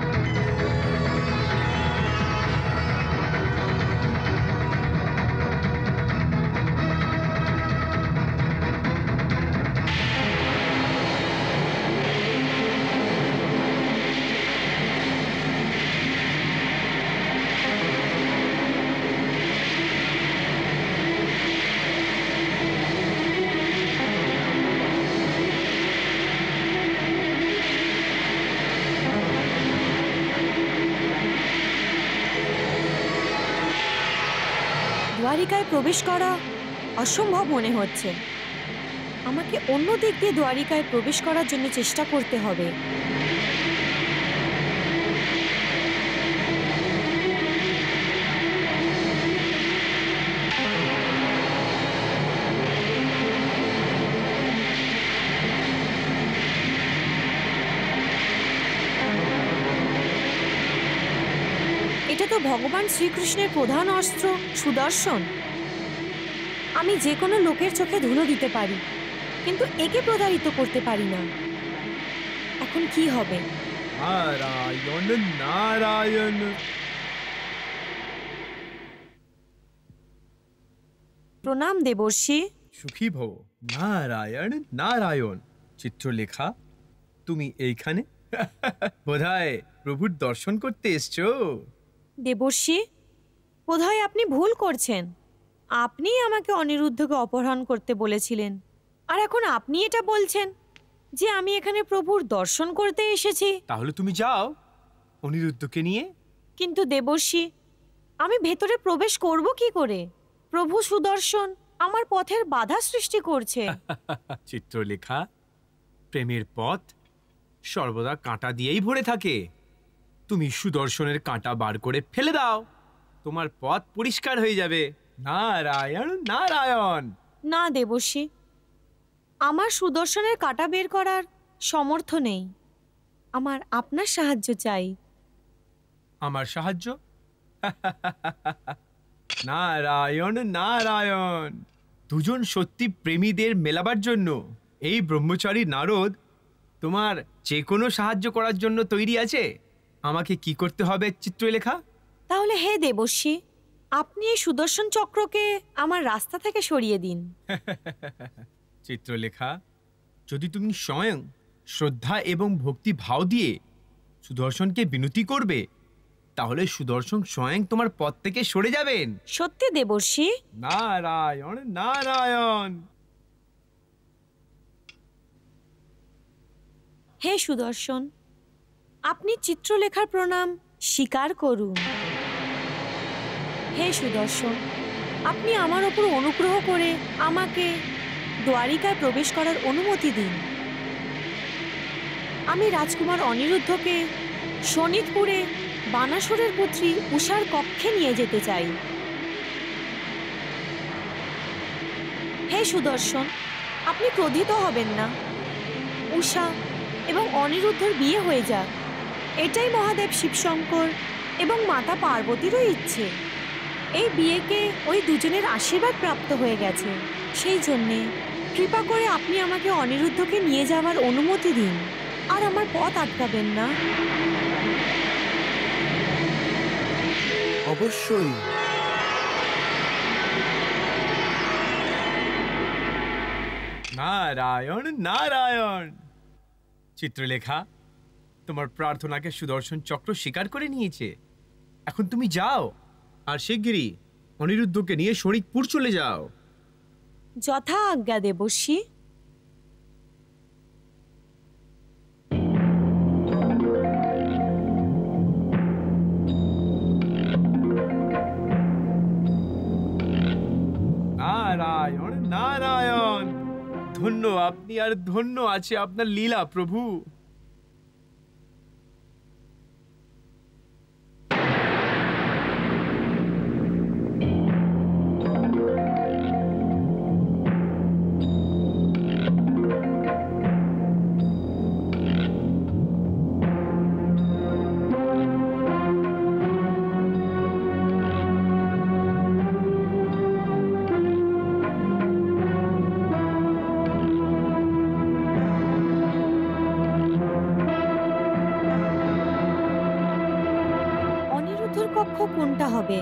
দ্বারিকায় প্রবেশ করা অসম্ভব মনে হচ্ছে। আমাকে অন্য দিক দিয়ে দ্বারিকায় প্রবেশ করার জন্য চেষ্টা করতে হবে। এটা তো ভগবান শ্রীকৃষ্ণের প্রধান অস্ত্র সুদর্শন। আমি যে কোনো লোকের চোখে ধুলো দিতে পারি, কিন্তু একে প্রতারিত করতে পারি না। এখন কি হবে? নারায়ণ নারায়ণ। প্রণাম দেবর্ষি। সুখী ভব। নারায়ণ নারায়ণ। চিত্রলেখা, তুমি এইখানে? বোধহয় প্রভুর দর্শন করতে এসছো। দেবর্ষি, বোধহয় আপনি ভুল করছেন। আপনিই আমাকে অনিরুদ্ধকে অপহরণ করতে বলেছিলেন, আর এখন আপনি এটা বলছেন যে আমি এখানে প্রভুর দর্শন করতে এসেছি। তাহলে তুমি যাও অনিরুদ্ধকে নিয়ে। কিন্তু দেবর্ষি, আমি ভেতরে প্রবেশ করব কি করে? প্রভু সুদর্শন আমার পথের বাধা সৃষ্টি করছে। চিত্রলেখা, প্রেমের পথ সর্বদা কাঁটা দিয়েই ভরে থাকে। তুমি সুদর্শনের কাঁটা বার করে ফেলে দাও, তোমার পথ পরিষ্কার হয়ে যাবে। নারায়ণ নারায়ণ। না দেবর্ষি, আমার সুদর্শনের কাঁটা বের করার সামর্থ্য নেই। আমার আপনার সাহায্য চাই। আমার সাহায্য? নারায়ণ নারায়ণ। দুজন সত্যি প্রেমীদের মেলাবার জন্য এই ব্রহ্মচারী নারদ তোমার যে কোনো সাহায্য করার জন্য তৈরি আছে। আমাকে কি করতে হবে চিত্রলেখা? তাহলে হে দেবর্ষি, আপনি এই সুদর্শন চক্রকে আমার রাস্তা থেকে সরিয়ে দিন। চিত্রলেখা, যদি তুমি স্বয়ং শ্রদ্ধা এবং ভক্তি ভাব দিয়ে সুদর্শনকে বিনতি করবে, তাহলে সুদর্শন স্বয়ং তোমার পথ থেকে সরে যাবেন। সত্যি দেবর্ষি? নারায়ণ নারায়ণ। হে সুদর্শন, আপনি চিত্রলেখার প্রণাম স্বীকার করুন। হে সুদর্শন, আপনি আমার ওপর অনুগ্রহ করে আমাকে দ্বারিকায় প্রবেশ করার অনুমতি দিন। আমি রাজকুমার অনিরুদ্ধকে শোণিতপুরে বানাসুরের পুত্রী উষার কক্ষে নিয়ে যেতে চাই। হে সুদর্শন, আপনি ক্রোধিত হবেন না। উষা এবং অনিরুদ্ধের বিয়ে হয়ে যাক, এটাই মহাদেব শিবশঙ্কর এবং মাতা পার্বতীরও ইচ্ছে। এই বিয়েকে ওই দুজনের আশীর্বাদ প্রাপ্ত হয়ে গেছে। সেই জন্যে কৃপা করে আপনি আমাকে অনিরুদ্ধকে নিয়ে যাওয়ার অনুমতি দিন, আর আমার পথ আটকাবেন না। অবশ্যই। নারায়ণ নারায়ণ। চিত্রলেখা, তোমার প্রার্থনাকে সুদর্শন চক্র স্বীকার করে নিয়েছে। এখন তুমি যাও, আর শিগগিরই অনিরুদ্ধকে নিয়ে শোণিতপুর চলে যাও। যথা আজ্ঞা দেবর্ষি। নারায়ণ নারায়ণ। ধন্য আপনি, আর ধন্য আছে আপনার লীলা প্রভু। কক্ষ কোনটা হবে?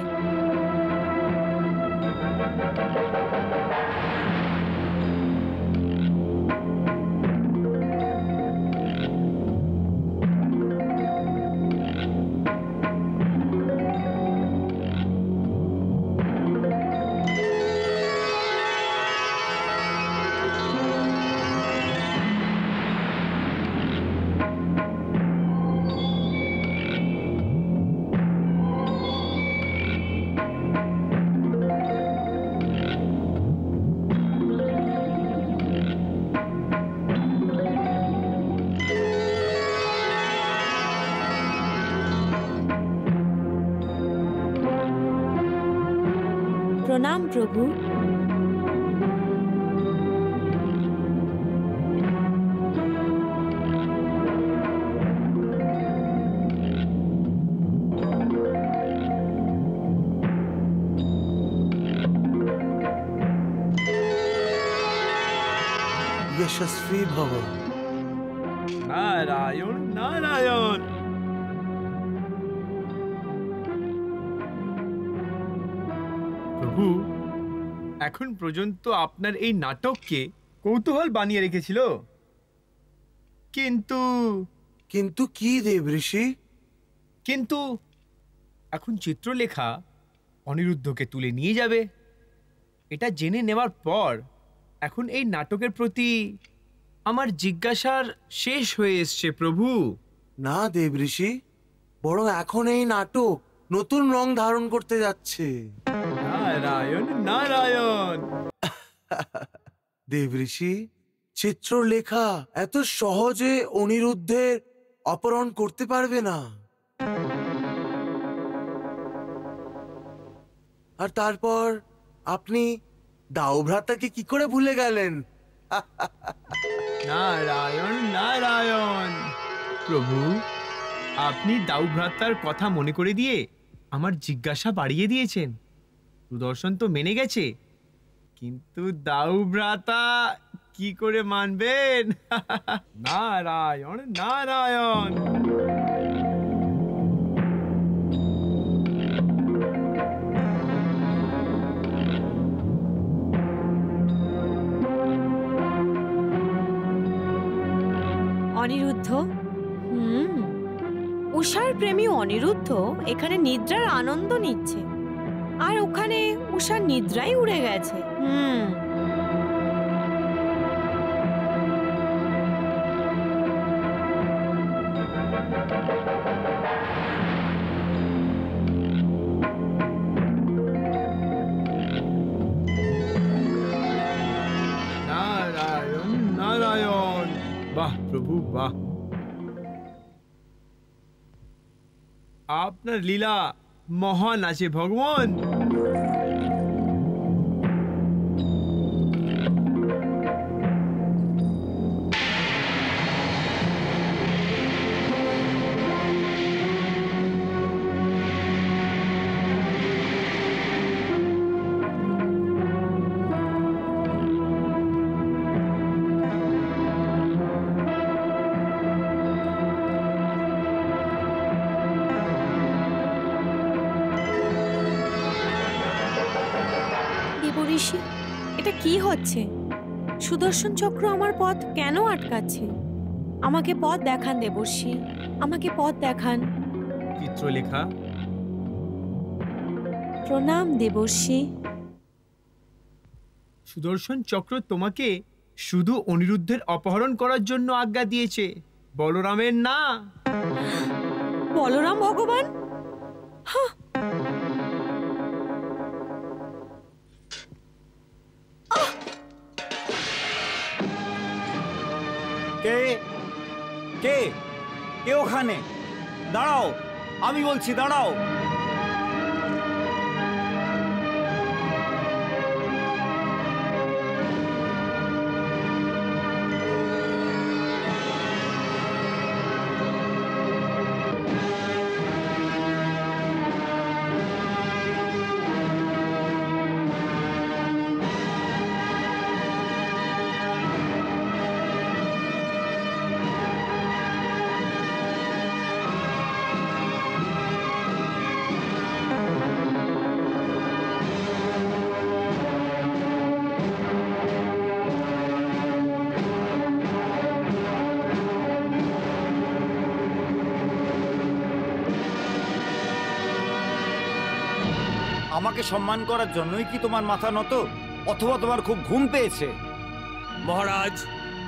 প্রণাম প্রভু। यशस्वी भव। নারায়ণ নারায়ণ। প্রভু, এখন পর্যন্ত আপনার এই নাটককে কৌতূহল বানিয়ে রেখেছিল, কিন্তু কিন্তু কি দেবঋষি? কিন্তু এখন চিত্রলেখা অনিরুদ্ধকে তুলে নিয়ে যাবে। এটা জেনে নেওয়ার পর এখন এই নাটকের প্রতি আমার জিজ্ঞাসার শেষ হয়ে এসছে প্রভু। না দেবঋষি, বরং এখন এই নাটক নতুন রং ধারণ করতে যাচ্ছে। নারায়ণ নারায়ণ। দেবঋষি, চিত্রলেখা এত সহজে অনিরুদ্ধের অপহরণ করতে পারবে না। আর তারপর আপনি দাউভ্রাতাকে কি করে ভুলে গেলেন? নারায়ণ নারায়ণ। প্রভু, আপনি দাউভ্রাতার কথা মনে করে দিয়ে আমার জিজ্ঞাসা বাড়িয়ে দিয়েছেন। সুদর্শন তো মেনে গেছে, কিন্তু দাউভ্রাতা কি করে মানবেন? নারায়ণ নারায়ণ। অনিরুদ্ধ, উষার প্রেমী অনিরুদ্ধ এখানে নিদ্রার আনন্দ নিচ্ছে, আর ওখানে উষার নিদ্রাই উড়ে গেছে। নারায়ণ নারায়ণ। বাহ প্রভু বাহ, আপনার লীলা মহান আছে ভগবান। দেবঋষি, এটা কি হচ্ছে? সুদর্শন চক্র আমার পথ কেন আটকাচ্ছে? আমাকে পথ দেখান দেবর্ষি, আমাকে পথ দেখান। চিত্রলেখা, প্রণাম দেবর্ষি। সুদর্শন চক্র তোমাকে শুধু অনিরুদ্ধের অপহরণ করার জন্য আজ্ঞা দিয়েছে, বলরামের না। বলরাম ভগবান? কে কে কে ওখানে? দাঁড়াও, আমি বলছি দাঁড়াও। আমাকে সম্মান করার জন্যই কি তোমার মাথা নত, অথবা তোমার খুব ঘুম পেয়েছে? মহারাজ,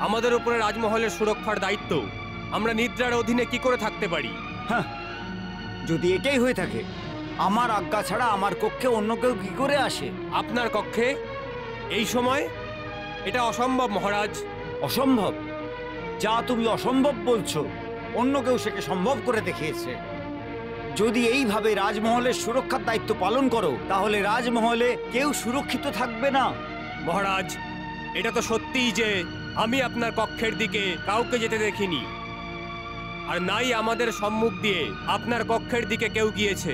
আমাদের উপরে রাজমহলের সুরক্ষার দায়িত্ব। আমরা নিদ্রার অধীনে কি করে থাকতে পারি? হ্যাঁ, যদি এটাই হয়ে থাকে, আমার আজ্ঞা ছাড়া আমার কক্ষে অন্য কেউ কি করে আসে? আপনার কক্ষে এই সময়? এটা অসম্ভব মহারাজ। অসম্ভব? যা তুমি অসম্ভব বলছো, অন্য কেউ সেকে সম্ভব করে দেখিয়েছে। যদি এইভাবে রাজমহলের সুরক্ষার দায়িত্ব পালন করো, তাহলে রাজমহলে কেউ সুরক্ষিত থাকবে না। মহারাজ, এটা তো সত্যিই যে আমি আপনার কক্ষের দিকে কাউকে যেতে দেখিনি, আর নাই আমাদের সম্মুখ দিয়ে আপনার কক্ষের দিকে কেউ গিয়েছে।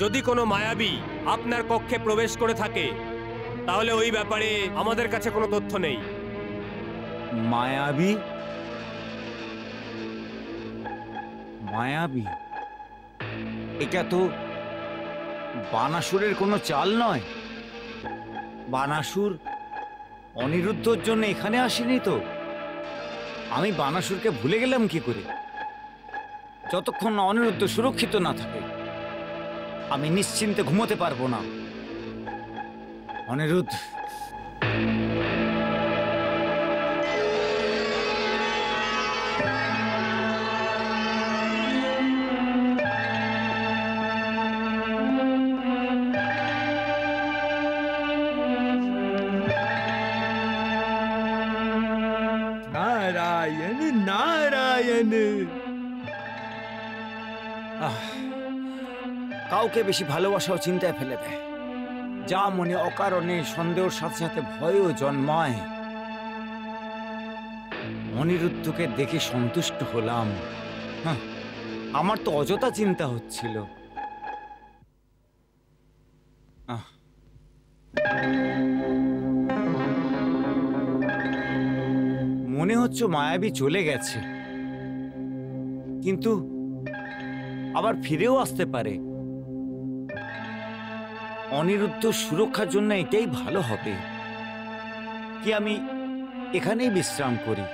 যদি কোনো মায়াবী আপনার কক্ষে প্রবেশ করে থাকে, তাহলে ওই ব্যাপারে আমাদের কাছে কোনো তথ্য নেই। মায়াবী? মায়াবী? এটা তো বানাসুরের কোনো চাল নয়। বানাসুর অনিরুদ্ধর জন্য এখানে আসেনি তো। আমি বানাসুরকে ভুলে গেলাম কি করে? যতক্ষণ না অনিরুদ্ধ সুরক্ষিত না থাকে, আমি নিশ্চিন্তে ঘুমোতে পারবো না। অনিরুদ্ধ, নারায়ণ নারায়ণ। কাউকে বেশি ভালোবাসাও চিন্তায় ফেলে দেয়, যা মনে অকারণে সন্দেহের সাথে সাথে ভয়ও জন্মায়। অনিরুদ্ধকে দেখে সন্তুষ্ট হলাম। আমার তো অযথা চিন্তা হচ্ছিল। মনে হচ্ছে মায়াবী চলে গেছে, কিন্তু আবার ফিরেও আসতে পারে। অনিরুদ্ধ সুরক্ষার জন্য এটাই ভালো হবে কি আমি এখানেই বিশ্রাম করি।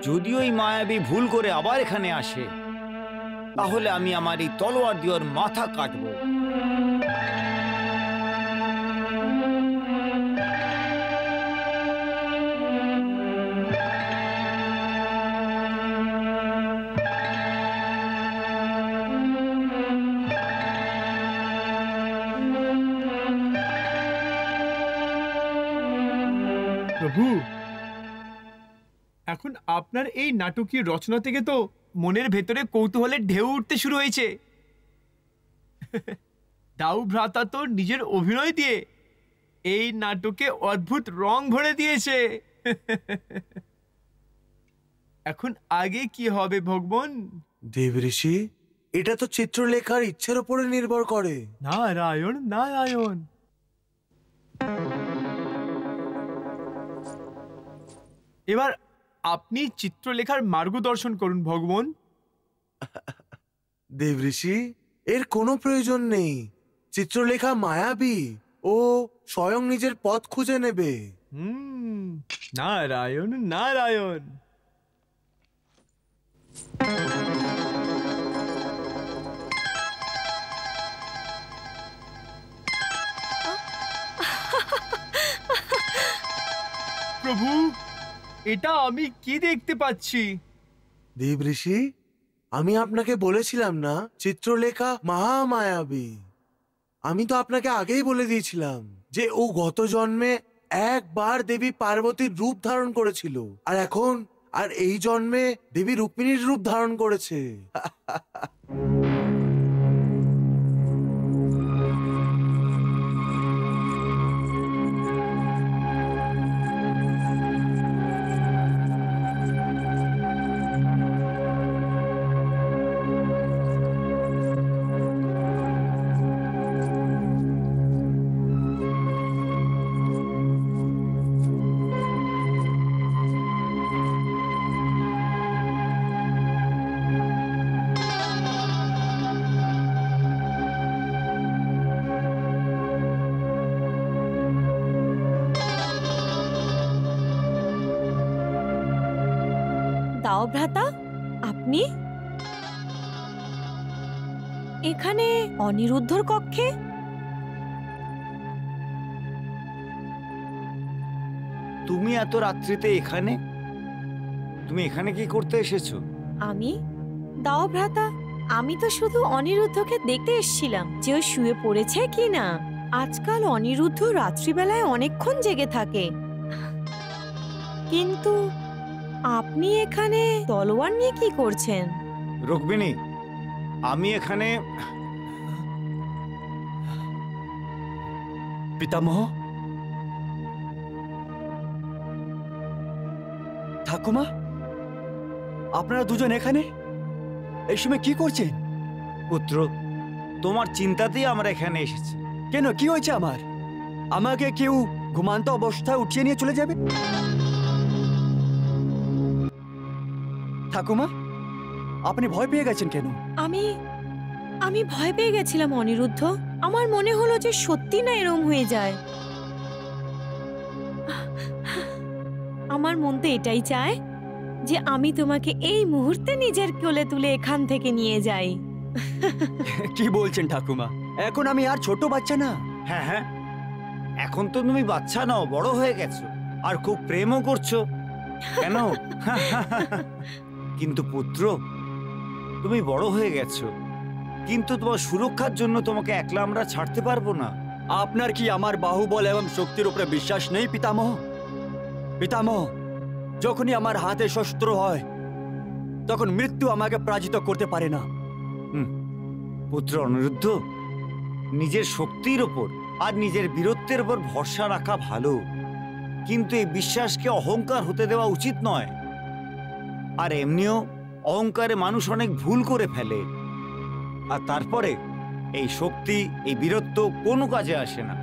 যদিও এই মায়াবী ভুল করে আবার এখানে আসে, তাহলে আমি আমার এই তলোয়ার দিয়ে ওর মাথা কাটবো। প্রভু, এখন আপনার এই নাটকীয় রচনা থেকে তো মনের ভেতরে কৌতূহলের ঢেউ উঠতে শুরু হয়েছে। দাউ ভ্রাতা তো নিজের অভিনয় দিয়ে এই নাটকে অদ্ভুত রং ভরে দিয়েছে। এখন আগে কি হবে ভগবান? দেবঋষি, এটা তো চিত্রলেখার ইচ্ছের উপরে নির্ভর করে। নারায়ণ নারায়ণ। এবার আপনি চিত্রলেখার মার্গদর্শন করুন ভগবান। দেবঋষি, এর কোনো প্রয়োজন নেই। চিত্রলেখা মায়াবী, ও স্বয়ং নিজের পথ খুঁজে নেবে। নারায়ণ নারায়ণ। প্রভু, এটা আমি কি দেখতে পাচ্ছি? দেবঋষি, আমি আপনাকে বলেছিলাম না চিত্রলেখা মহামায়াবী। আমি তো আপনাকে আগেই বলে দিয়েছিলাম যে ও গত জন্মে একবার দেবী পার্বতীর রূপ ধারণ করেছিল, আর এই জন্মে দেবী রুক্মিণীর রূপ ধারণ করেছে। দাও ভ্রাতা, আপনি? এখানে অনিরুদ্ধর কক্ষে? তুমি এত রাত্রিতে এখানে? তুমি এখানে কি করতে এসেছো? আমি? দাও ভ্রাতা, আমি তো শুধু অনিরুদ্ধকে দেখতে এসেছিলাম যে ও শুয়ে পড়েছে কি না। আজকাল অনিরুদ্ধ রাত্রিবেলায় অনেকক্ষণ জেগে থাকে। কিন্তু আপনি এখানে তলোয়ার নিয়ে কি করছেন? রুক্মিণী, আমি এখানে পিতামহ, ঠাকুমা, আপনারা দুজন এখানে এই সময় কি করছেন? পুত্র, তোমার চিন্তাতেই আমরা এখানে এসেছি। কেন, কি হয়েছে আমার? আমাকে কেউ ঘুমান্ত অবস্থায় উঠিয়ে নিয়ে চলে যাবে? ঠাকুমা, আপনি ভয় পেয়ে গেছেন কেন? আমি ভয় পেয়ে গেছিলাম অনিরুদ্ধ। আমার মনে হলো যে সত্যি না এরম হয়ে যায়। আমার মন তো এটাই চায় যে আমি তোমাকে এই মুহূর্তে নিজের কোলে তুলে এখান থেকে নিয়ে যাই। কি বলছেন ঠাকুমা? এখন আমি আর ছোট বাচ্চা না। হ্যাঁ হ্যাঁ, এখন তো তুমি বাচ্চা নাও, বড় হয়ে গেছো, আর খুব প্রেমও করছো। কেন? কিন্তু পুত্র, তুমি বড় হয়ে গেছো, কিন্তু তোমার সুরক্ষার জন্য তোমাকে একলা আমরা ছাড়তে পারবো না। আপনার কি আমার বাহুবল এবং শক্তির উপরে বিশ্বাস নেই পিতামহ? পিতামহ, যখনই আমার হাতে শস্ত্র হয় তখন মৃত্যু আমাকে পরাজিত করতে পারে না। পুত্র অনিরুদ্ধ, নিজের শক্তির ওপর আর নিজের বীরত্বের উপর ভরসা রাখা ভালো, কিন্তু এই বিশ্বাসকে অহংকার হতে দেওয়া উচিত নয়। আর এমনিও অহংকারে মানুষ অনেক ভুল করে ফেলে, আর তারপরে এই শক্তি, এই বীরত্ব কোনো কাজে আসে না।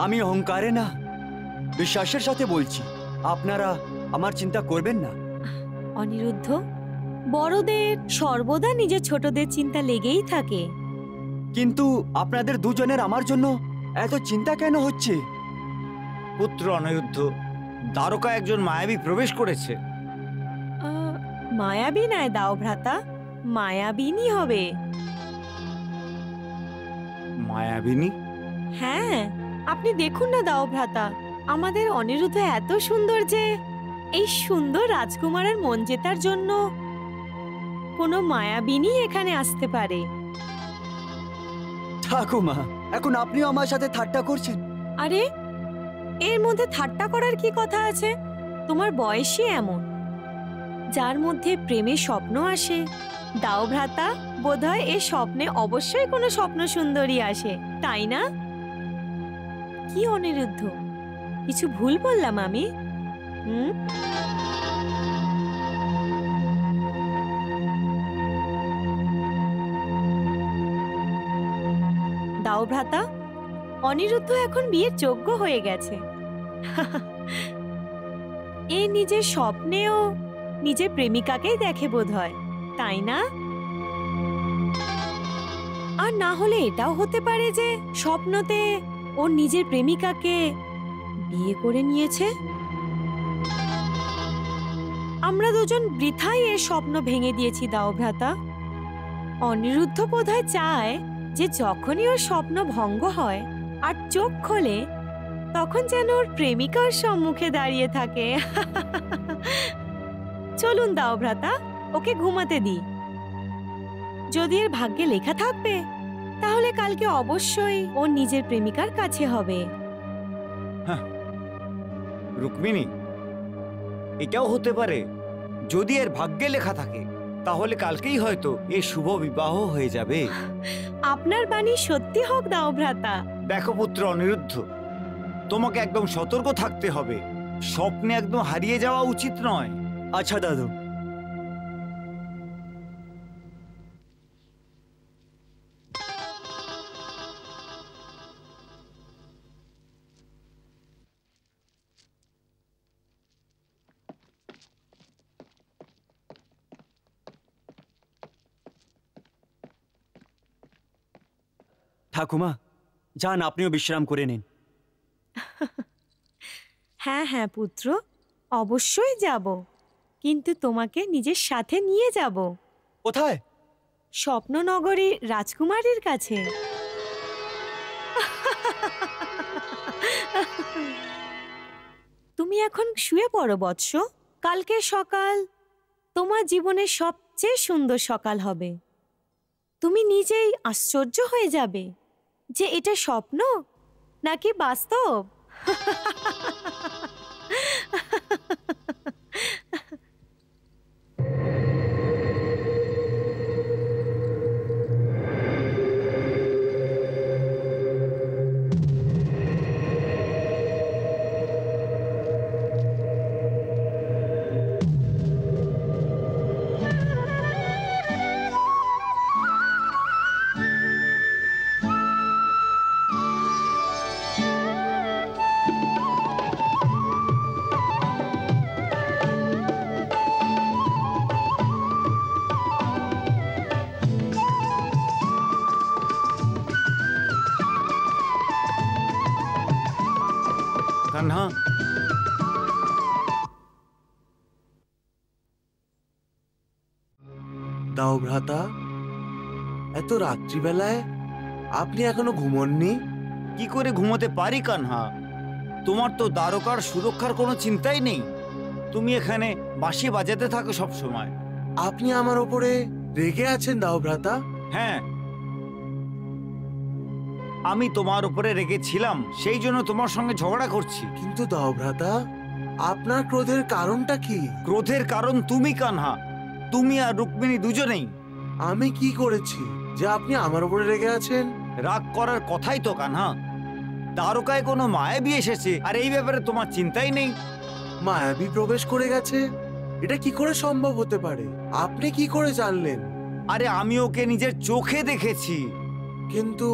আমি অহংকারে না, বিশ্বাসের সাথে বলছি। আপনারা আমার চিন্তা করবেন না। অনিরুদ্ধ, বড়দের সর্বদা নিজের ছোটদের চিন্তা লেগেই থাকে। কিন্তু আপনাদের দুজনের আমার জন্য এত চিন্তা কেন হচ্ছে? পুত্র অনিরুদ্ধ, দ্বারকা একজন মায়াবী প্রবেশ করেছে। মায়াবী নয় দাও ভ্রাতা, মায়াবিনী হবে। মায়াবিনী? হ্যাঁ, আপনি দেখুন না দাও ভ্রাতা, আমাদের অনিরুদ্ধ এত সুন্দর যে এই সুন্দর রাজকুমারের মন জেতার জন্য কোনো মায়াবিনী এখানে আসতে পারে। ঠাকুমা, এখন আপনিও আমার সাথে ঠাট্টা করছেন? আরে, এর মধ্যে ঠাট্টা করার কি কথা আছে? তোমার বয়সই এমন, যার মধ্যে প্রেমের স্বপ্ন আসে। দাও ভ্রাতা, বোধহয় এই স্বপ্নে অবশ্যই কোনো স্বপ্ন সুন্দরী আসে, তাই না? কি অনিরুদ্ধ, কিছু ভুল বললাম আমি? দাও ভ্রাতা, অনিরুদ্ধ এখন বিয়ের যোগ্য হয়ে গেছে। এ নিজের স্বপ্নেও নিজের প্রেমিকাকেই দেখে বোধহয়, তাই না? আর না হলে এটাও হতে পারে যে স্বপ্নতে ও নিজের প্রেমিকাকে বিয়ে করে নিয়েছে। আমরা দুজন বৃথাই এর স্বপ্ন ভেঙে দিয়েছি দাও ভ্রাতা। অনিরুদ্ধ বোধহয় চায় যে যখনই ওর স্বপ্ন ভঙ্গ হয় আর চোখ খোলে, তখন যেন ওর প্রেমিকা ওর সম্মুখে দাঁড়িয়ে থাকে। চলুন দাও ভ্রাতা, ওকে ঘুমাতে দিই। যদি এর ভাগ্যে লেখা থাকবে, তাহলে কালকে অবশ্যই ও নিজের প্রেমিকার কাছে হবে। রুক্মিণী, এটাও হতে পারে, যদি এর ভাগ্যে লেখা থাকে তাহলে কালকেই হয়তো এর শুভ বিবাহ হয়ে যাবে। আপনার বাণী সত্যি হোক দাও ভ্রাতা। দেখো পুত্র অনিরুদ্ধ, তোমাকে একদম সতর্ক থাকতে হবে, স্বপ্নে একদম হারিয়ে যাওয়া উচিত নয়। আচ্ছা দাদু। ঠাকুমা, যান, আপনিও বিশ্রাম করে নিন। হ্যাঁ হ্যাঁ পুত্র, অবশ্যই যাব, কিন্তু তোমাকে নিজের সাথে নিয়ে যাব। কোথায়? স্বপ্ননগরী রাজকুমারীর কাছে। তুমি এখন শুয়ে পড়ো বৎস। কালকে সকাল তোমার জীবনের সবচেয়ে সুন্দর সকাল হবে। তুমি নিজেই আশ্চর্য হয়ে যাবে যে এটা স্বপ্ন নাকি বাস্তব। কান্হা, দাও ভ্রাতা, এত রাত্রিবেলায় আপনি এখনো ঘুমোননি? কি করে ঘুমোতে পারি কানহা? তোমার তো দ্বারকার সুরক্ষার কোনো চিন্তাই নেই। তুমি এখানে বাঁশি বাজাতে থাকো সব সময়। আপনি আমার ওপরে রেগে আছেন দাও ভ্রাতা? হ্যাঁ, আমি তোমার উপরে রেগেছিলাম, সেই জন্য তোমার সঙ্গে ঝগড়া করছি। কিন্তু দাও ভ্রাতা, আপনার ক্রোধের কারণটা কি? ক্রোধের কারণ তুমি কানহা, তুমি আর রুক্মিণী দুজনেই। আমি কি করেছি যে আপনি আমার উপরে রেগে আছেন? রাগ করার কথাই তো কানহা। দ্বারকায় কোনো মায়াবী এসেছে আর এই ব্যাপারে তোমার চিন্তাই নেই। মায়াবী প্রবেশ করে গেছে? এটা কি করে সম্ভব হতে পারে? আপনি কি করে জানলেন? আরে আমি ওকে নিজের চোখে দেখেছি। কিন্তু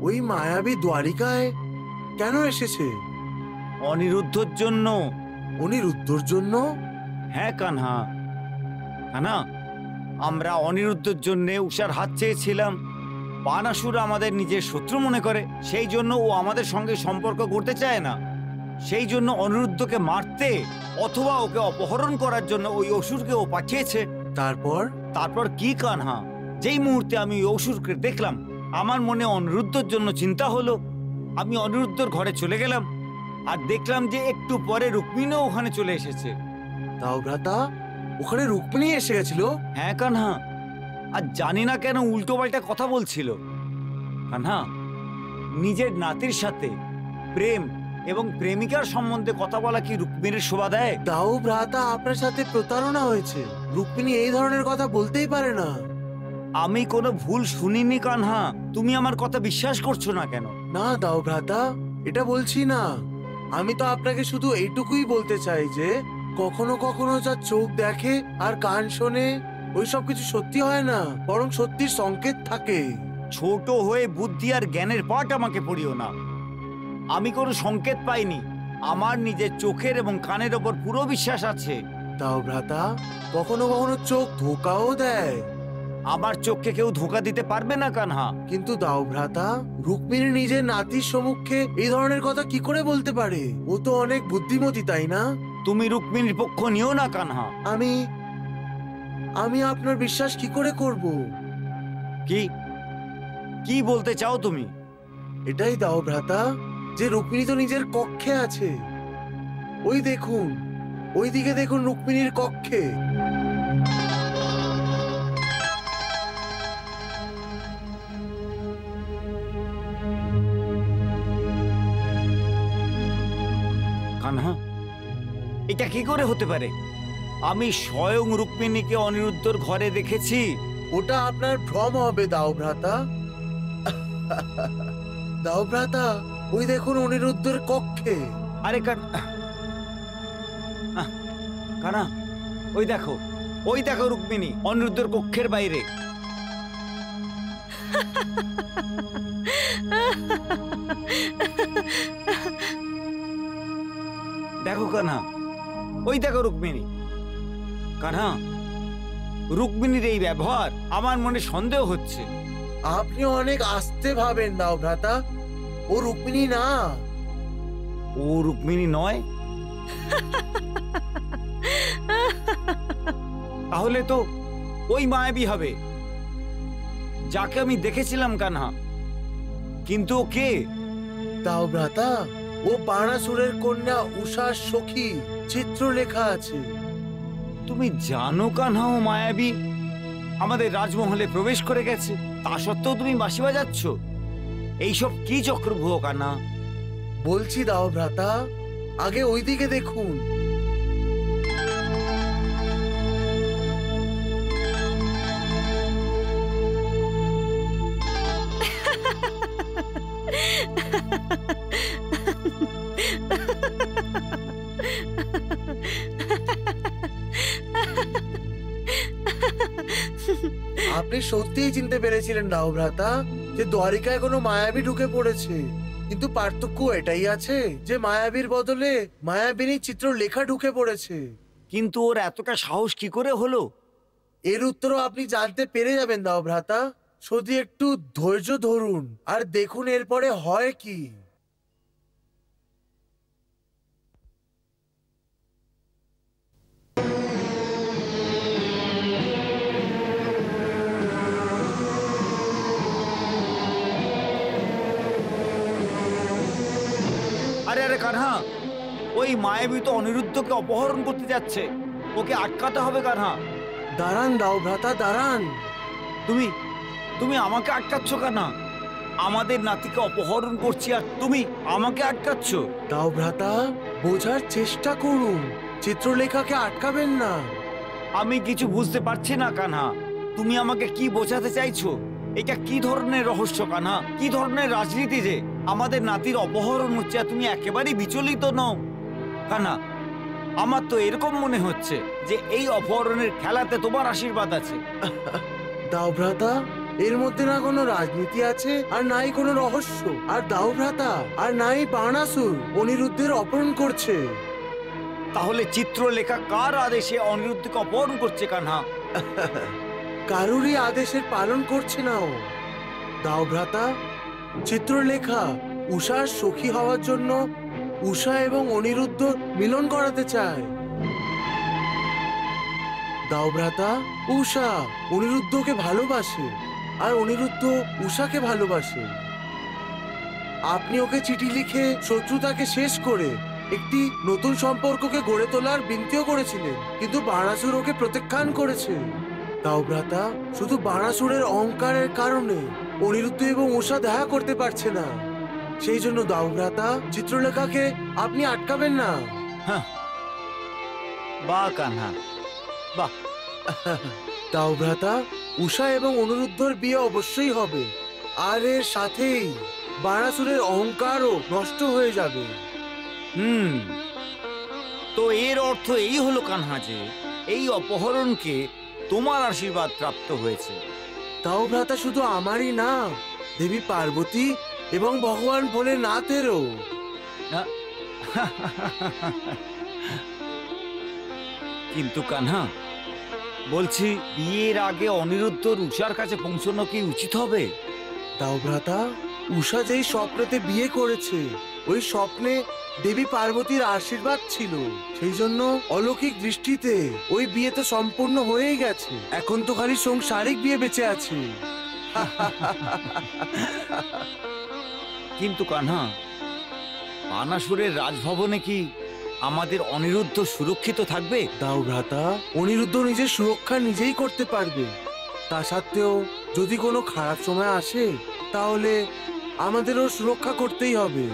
ওই মায়াবী দ্বারিকায় কেন এসেছে? অনিরুদ্ধর জন্য। অনিরুদ্ধর জন্য? হ্যাঁ কানহা, কানহা, আমরা অনিরুদ্ধর জন্য উষার হাত চেয়েছিলাম। বানাসুর আমাদের নিজের শত্রু মনে করে, সেই জন্য ও আমাদের সঙ্গে সম্পর্ক করতে চায় না। সেই জন্য অনিরুদ্ধকে মারতে অথবা ওকে অপহরণ করার জন্য ওই অসুরকে ও পাঠিয়েছে। তারপর কি কানহা, যেই মুহূর্তে আমি ওই অসুরকে দেখলাম আমার মনে অনিরুদ্ধর জন্য চিন্তা হলো। আমি অনিরুদ্ধর ঘরে চলে গেলাম আর দেখলাম যে একটু পরে রুক্মিণীও ওখানে চলে এসেছে। তাও ভ্রাতা, ওখানে রুক্মিণী এসে গেছিল? হ্যাঁ কানহা, আর জানি না কেন উল্টো পাল্টা কথা বলছিল। কানহা, নিজের নাতির সাথে প্রেম এবং প্রেমিকার সম্বন্ধে কথা বলা কি রুক্মিণীর শোভা দেয়? দাও ভ্রাতা, আপনার সাথে প্রতারণা হয়েছে। রুক্মিণী এই ধরনের কথা বলতেই পারে না। আমি কোনো ভুল শুনিনি কানহা, তুমি আমার কথা বিশ্বাস করছো না কেন? না দাও ভ্রাতা, এটা বলছি না। আমি তো আপনাকে শুধু এইটুকুই বলতে চাই যে কখনো কখনো যা চোখ দেখে আর কান শোনে ওইসব কিছু সত্যি হয় না, বরং সত্যির সংকেত থাকে। ছোট হয়ে বুদ্ধি আর জ্ঞানের পাঠ আমাকে পড়িও না। আমি কোনো সংকেত পাইনি, আমার নিজের চোখের এবং কানের ওপর পুরো বিশ্বাস আছে। দাও ভ্রাতা, কখনো কখনো চোখ ধোকাও দেয়। আমার চোখকে কেউ ধোকা দিতে পারবে না কানহা। কিন্তু দাও ভ্রাতা, রুক্মিণী নিজের নাতির সম্মুখে এই ধরনের কথা কি করে বলতে পারে? ও তো অনেক বুদ্ধিমতী, তাই না? তুমি রুক্মিণীর পক্ষ নিও না কানহা। আমি আপনার বিশ্বাস কি করে করব? কি বলতে চাও তুমি? এটাই দাও ভ্রাতা যে রুক্মিণী তো নিজের কক্ষে আছে। ওই দেখুন, ওইদিকে দেখুন রুক্মিণীর কক্ষে। কানহা, এটা কি করে হতে পারে? আমি স্বয়ং রুক্মিণীকে অনিরুদ্ধর ঘরে দেখেছি। ওটা আপনার ভ্রম হবে দাও ভ্রাতা। দাও ভ্রাতা, ওই দেখুন অনিরুদ্ধর কক্ষে। আরে কানা, ওই দেখো রুক্মিণী অনিরুদ্ধর কক্ষের বাইরে। দেখো কানা, ওই দেখো রুক্মিণী। কানা, রুক্মিণীর এই ব্যবহার আমার মনে সন্দেহ হচ্ছে। আপনি অনেক আস্তে ভাবেন দাও ভ্রাতা, ও রুক্মিণী না। ও রুক্মিণী নয়? তাহলে তো ওই মায়াবী হবে। যাকে আমি দেখেছিলাম কানহা, কিন্তু ও কে? দাও ভ্রাতা, ও বাণাসুরের কন্যা উষার সখী, চিত্রলেখা আছে। তুমি জানো কানহা ও মায়াবী আমাদের রাজমহলে প্রবেশ করে গেছে, তা সত্ত্বেও তুমি বাঁশি বাজাচ্ছ? এইসব কি চক্রভূহ কানহা? বলছি দাও ভ্রাতা, আগে ওইদিকে দেখুন। আপনি সত্যিই চিনতে পেরেছিলেন দাও ভ্রাতা যে দ্বারিকায় কোনো মায়াবী ঢুকে পড়েছে, কিন্তু পার্থক্য এটাই আছে যে মায়াবীর বদলে মায়াবিনী চিত্রলেখা ঢুকে পড়েছে। কিন্তু ওর এতটা সাহস কি করে হলো? এর উত্তরও আপনি জানতে পেরে যাবেন দাও ভ্রাতা, শুধু একটু ধৈর্য ধরুন আর দেখুন এরপরে হয় কি। আরে আরে কানহা, ওই মায়াবী তো অনিরুদ্ধকে অপহরণ করতে যাচ্ছে, ওকে আটকাতে হবে কানহা। দাঁড়ান দাও ভ্রাতা, দাঁড়ান। তুমি তুমি আমাকে আটকাচ্ছ কানহা? আমাদের নাতিকে অপহরণ করছি আর তুমি আমাকে আটকাচ্ছ? দাও ভ্রাতা, বোঝার চেষ্টা করুন, চিত্রলেখাকে আটকাবেন না। আমি কিছু বুঝতে পারছি না কানহা, তুমি আমাকে কি বোঝাতে চাইছো? এটা কি ধরনের রহস্য কানহা? কি ধরনের রাজনীতি যে আমাদের নাতির অপহরণ হচ্ছে আর তুমি একেবারেই বিচলিত নও? কানহা, আমার তো এরকম মনে হচ্ছে যে এই অপহরণের খেলাতে তোমার আশীর্বাদ আছে। দাও ভ্রাতা, এর মধ্যে না কোনো রাজনীতি আছে আর নাই কোনো রহস্য। আর দাও ভ্রাতা, আর নাই বাণাসুর অনিরুদ্ধের অপহরণ করছে। তাহলে চিত্রলেখা কার আদেশে অনিরুদ্ধকে অপহরণ করছে কানহা? কারুরই আদেশের পালন করছে না ও। দাও ভ্রাতা, চিত্রলেখা উষার সখী হওয়ার জন্য উষা এবং অনিরুদ্ধ মিলন করাতে চায়। দাও ভ্রাতা, উষা অনিরুদ্ধকে ভালোবাসে আর অনিরুদ্ধ উষাকে ভালোবাসে। আপনি ওকে চিঠি লিখে শত্রুতাকে শেষ করে একটি নতুন সম্পর্ককে গড়ে তোলার বিনতিও করেছিলেন, কিন্তু বাণাসুর ওকে প্রত্যাখ্যান করেছে। দাও ভ্রাতা, শুধু বাণাসুরের অহংকারের কারণে অনিরুদ্ধ এবং উষা দেখা করতে পারছে না। সেই জন্য দাও ভ্রাতা, চিত্রলেখাকে আপনি আটকাবেন না। বাহ কানহা, বাহ। দাও ভ্রাতা, উষা এবং অনিরুদ্ধর বিয়ে অবশ্যই হবে, আর এর সাথেই বাণাসুরের অহংকারও নষ্ট হয়ে যাবে। তো এর অর্থ এই হলো কানহা যে এই অপহরণকে তোমার আশীর্বাদ প্রাপ্ত হয়েছে। দাও ভ্রাতা, শুধু আমারই না, দেবী পার্বতী এবং ভগবান ভোলেনাথেরও। কিন্তু কানহা, বলছি বিয়ের আগে অনিরুদ্ধর উষার কাছে পৌঁছানো কি উচিত হবে? দাও ভ্রাতা, উষা যেই স্বপ্নেতে বিয়ে করেছে ওই স্বপ্নে দেবী পার্বতীর আশীর্বাদ ছিল, সেই জন্য অলৌকিক দৃষ্টিতে ওই বিয়ে তো সম্পূর্ণ হয়েই গেছে। এখন তো খালি সংসারিক বিয়ে বেঁচে আছে। কিন্তু কানহা, বাণাসুরের রাজভবনে কি আমাদের অনিরুদ্ধ সুরক্ষিত থাকবে? দাও ভ্রাতা, অনিরুদ্ধ নিজের সুরক্ষা নিজেই করতে পারবে। তা সত্ত্বেও যদি কোনো খারাপ সময় আসে তাহলে আমাদেরও সুরক্ষা করতেই হবে।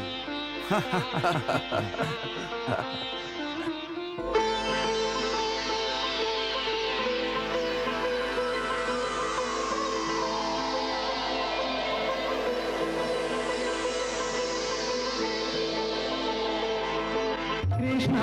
কৃষ্ণ